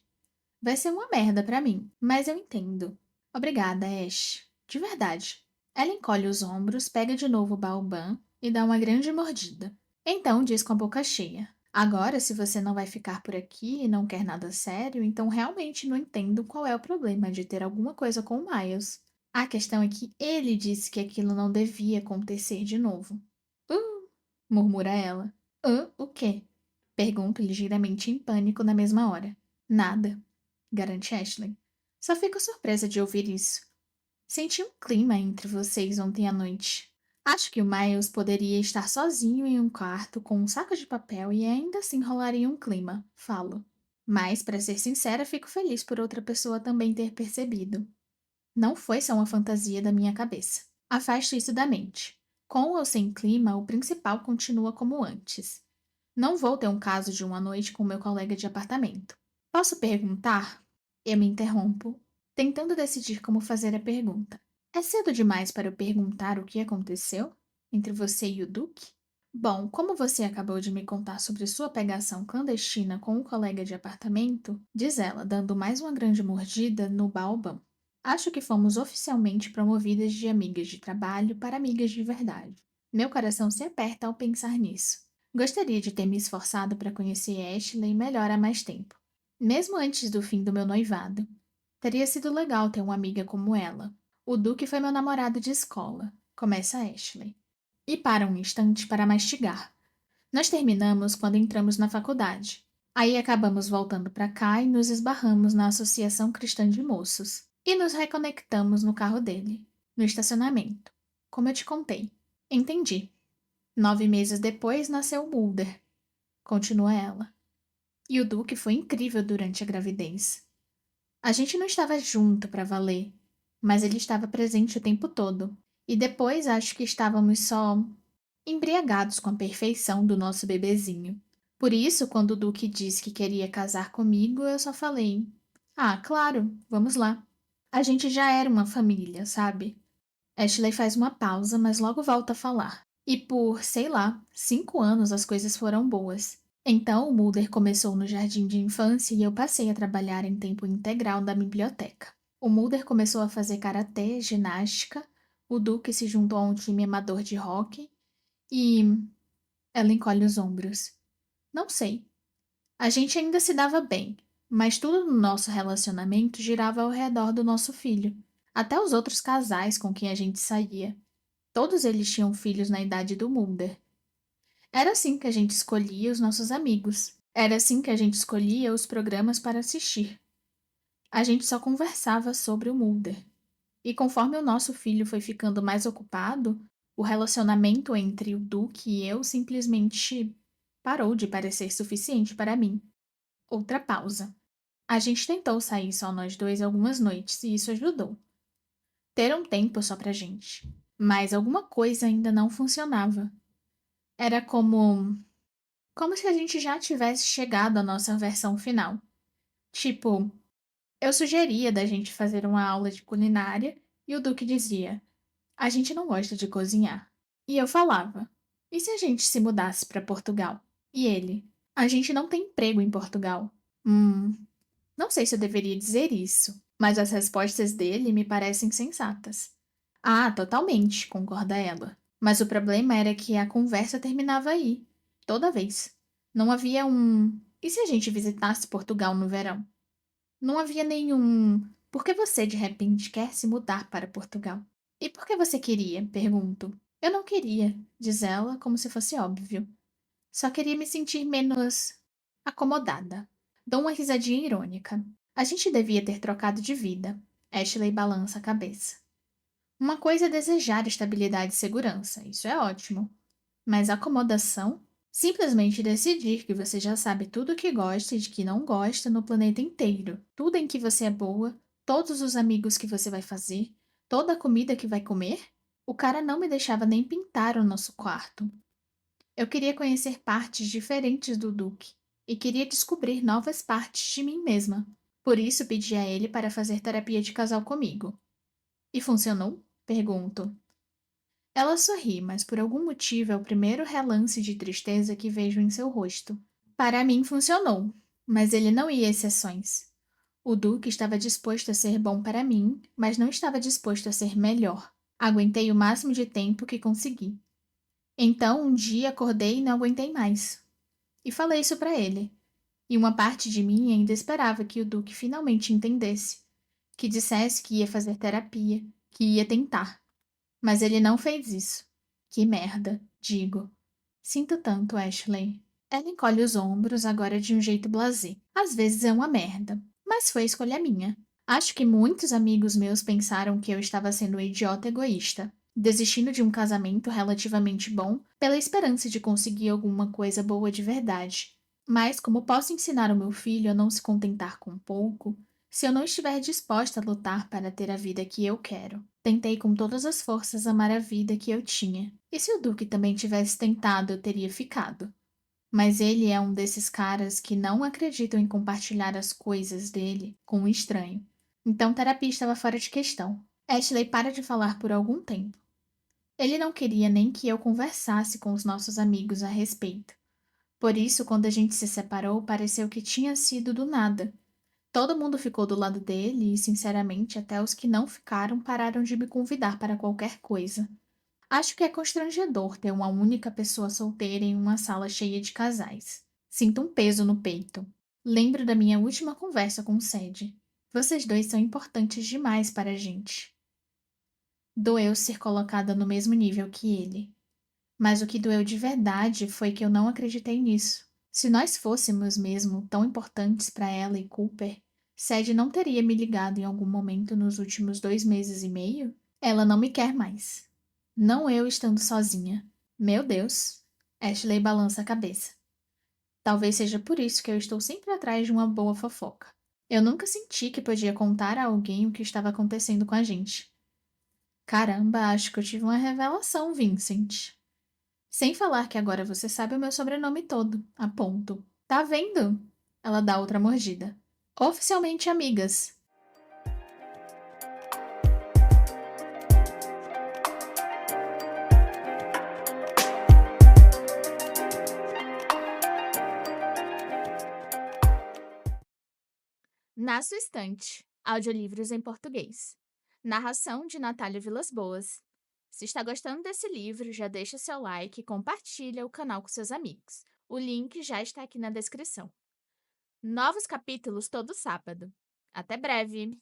Vai ser uma merda pra mim, mas eu entendo. Obrigada, Ash. De verdade. Ela encolhe os ombros, pega de novo o baobã e dá uma grande mordida. Então diz com a boca cheia: Agora, se você não vai ficar por aqui e não quer nada sério, então realmente não entendo qual é o problema de ter alguma coisa com o Miles. A questão é que ele disse que aquilo não devia acontecer de novo. Murmura ela. O quê? Pergunto ligeiramente em pânico na mesma hora. Nada, garante Ashley. Só fico surpresa de ouvir isso. Senti um clima entre vocês ontem à noite. Acho que o Miles poderia estar sozinho em um quarto com um saco de papel e ainda assim rolaria um clima, falo. Mas, para ser sincera, fico feliz por outra pessoa também ter percebido. Não foi só uma fantasia da minha cabeça. Afaste isso da mente. Com ou sem clima, o principal continua como antes. Não vou ter um caso de uma noite com meu colega de apartamento. Posso perguntar? Eu me interrompo, tentando decidir como fazer a pergunta. É cedo demais para eu perguntar o que aconteceu entre você e o Duque? Bom, como você acabou de me contar sobre sua pegação clandestina com um colega de apartamento, diz ela, dando mais uma grande mordida no baobã. Acho que fomos oficialmente promovidas de amigas de trabalho para amigas de verdade. Meu coração se aperta ao pensar nisso. Gostaria de ter me esforçado para conhecer Ashley melhor há mais tempo, mesmo antes do fim do meu noivado. Teria sido legal ter uma amiga como ela. O Duque foi meu namorado de escola, começa Ashley. E para um instante para mastigar. Nós terminamos quando entramos na faculdade. Aí acabamos voltando para cá e nos esbarramos na Associação Cristã de Moços. E nos reconectamos no carro dele, no estacionamento. Como eu te contei. Entendi. 9 meses depois nasceu o Mulder, continua ela. E o Duque foi incrível durante a gravidez. A gente não estava junto para valer, mas ele estava presente o tempo todo. E depois acho que estávamos só embriagados com a perfeição do nosso bebezinho. Por isso, quando o Duque disse que queria casar comigo, eu só falei: Ah, claro, vamos lá. A gente já era uma família, sabe? Ashley faz uma pausa, mas logo volta a falar. E por, sei lá, 5 anos as coisas foram boas. Então o Mulder começou no jardim de infância e eu passei a trabalhar em tempo integral da biblioteca. O Mulder começou a fazer karatê, ginástica, o Duque se juntou a um time amador de hóquei e. Ela encolhe os ombros. Não sei. A gente ainda se dava bem, mas tudo no nosso relacionamento girava ao redor do nosso filho. Até os outros casais com quem a gente saía. Todos eles tinham filhos na idade do Mulder. Era assim que a gente escolhia os nossos amigos. Era assim que a gente escolhia os programas para assistir. A gente só conversava sobre o Mulder. E conforme o nosso filho foi ficando mais ocupado, o relacionamento entre o Duque e eu simplesmente parou de parecer suficiente para mim. Outra pausa. A gente tentou sair só nós dois algumas noites e isso ajudou. Ter um tempo só pra gente. Mas alguma coisa ainda não funcionava. Era como se a gente já tivesse chegado à nossa versão final. Tipo, eu sugeria da gente fazer uma aula de culinária e o Duque dizia: "A gente não gosta de cozinhar". E eu falava: "E se a gente se mudasse para Portugal?" E ele: "A gente não tem emprego em Portugal." Hum, não sei se eu deveria dizer isso, mas as respostas dele me parecem sensatas. Ah, totalmente, concorda ela. Mas o problema era que a conversa terminava aí, toda vez. Não havia um. E se a gente visitasse Portugal no verão? Não havia nenhum. Por que você de repente quer se mudar para Portugal? E por que você queria? Pergunto. Eu não queria, diz ela, como se fosse óbvio. Só queria me sentir menos acomodada. Dou uma risadinha irônica. A gente devia ter trocado de vida. Ashley balança a cabeça. Uma coisa é desejar estabilidade e segurança, isso é ótimo. Mas acomodação? Simplesmente decidir que você já sabe tudo o que gosta e de que não gosta no planeta inteiro, tudo em que você é boa, todos os amigos que você vai fazer, toda a comida que vai comer? O cara não me deixava nem pintar o nosso quarto. Eu queria conhecer partes diferentes do Duque e queria descobrir novas partes de mim mesma. Por isso pedi a ele para fazer terapia de casal comigo. E funcionou? Pergunto. Ela sorri, mas por algum motivo é o primeiro relance de tristeza que vejo em seu rosto. Para mim funcionou, mas ele não ia exceções. O Duque estava disposto a ser bom para mim, mas não estava disposto a ser melhor. Aguentei o máximo de tempo que consegui. Então, um dia acordei e não aguentei mais. E falei isso para ele. E uma parte de mim ainda esperava que o Duque finalmente entendesse, que dissesse que ia fazer terapia, que ia tentar. Mas ele não fez isso. Que merda, digo. Sinto tanto, Ashley. Ela encolhe os ombros, agora de um jeito blasé. Às vezes é uma merda, mas foi escolha minha. Acho que muitos amigos meus pensaram que eu estava sendo um idiota egoísta, desistindo de um casamento relativamente bom pela esperança de conseguir alguma coisa boa de verdade. Mas como posso ensinar o meu filho a não se contentar com pouco, se eu não estiver disposta a lutar para ter a vida que eu quero? Tentei com todas as forças amar a vida que eu tinha. E se o Duque também tivesse tentado, eu teria ficado. Mas ele é um desses caras que não acreditam em compartilhar as coisas dele com um estranho. Então terapia estava fora de questão. Ashley para de falar por algum tempo. Ele não queria nem que eu conversasse com os nossos amigos a respeito. Por isso, quando a gente se separou, pareceu que tinha sido do nada. Todo mundo ficou do lado dele e, sinceramente, até os que não ficaram pararam de me convidar para qualquer coisa. Acho que é constrangedor ter uma única pessoa solteira em uma sala cheia de casais. Sinto um peso no peito. Lembro da minha última conversa com o Sed. Vocês dois são importantes demais para a gente. Doeu ser colocada no mesmo nível que ele. Mas o que doeu de verdade foi que eu não acreditei nisso. Se nós fôssemos mesmo tão importantes para ela e Cooper, Sed não teria me ligado em algum momento nos últimos 2 meses e meio? Ela não me quer mais. Não eu estando sozinha. Meu Deus. Ashley balança a cabeça. Talvez seja por isso que eu estou sempre atrás de uma boa fofoca. Eu nunca senti que podia contar a alguém o que estava acontecendo com a gente. Caramba, acho que eu tive uma revelação, Vincent. Sem falar que agora você sabe o meu sobrenome todo. Aponto. Tá vendo? Ela dá outra mordida. Oficialmente amigas. Na sua estante, audiolivros em português. Narração de Natália Vilas Boas. Se está gostando desse livro, já deixa seu like e compartilha o canal com seus amigos. O link já está aqui na descrição. Novos capítulos todo sábado. Até breve!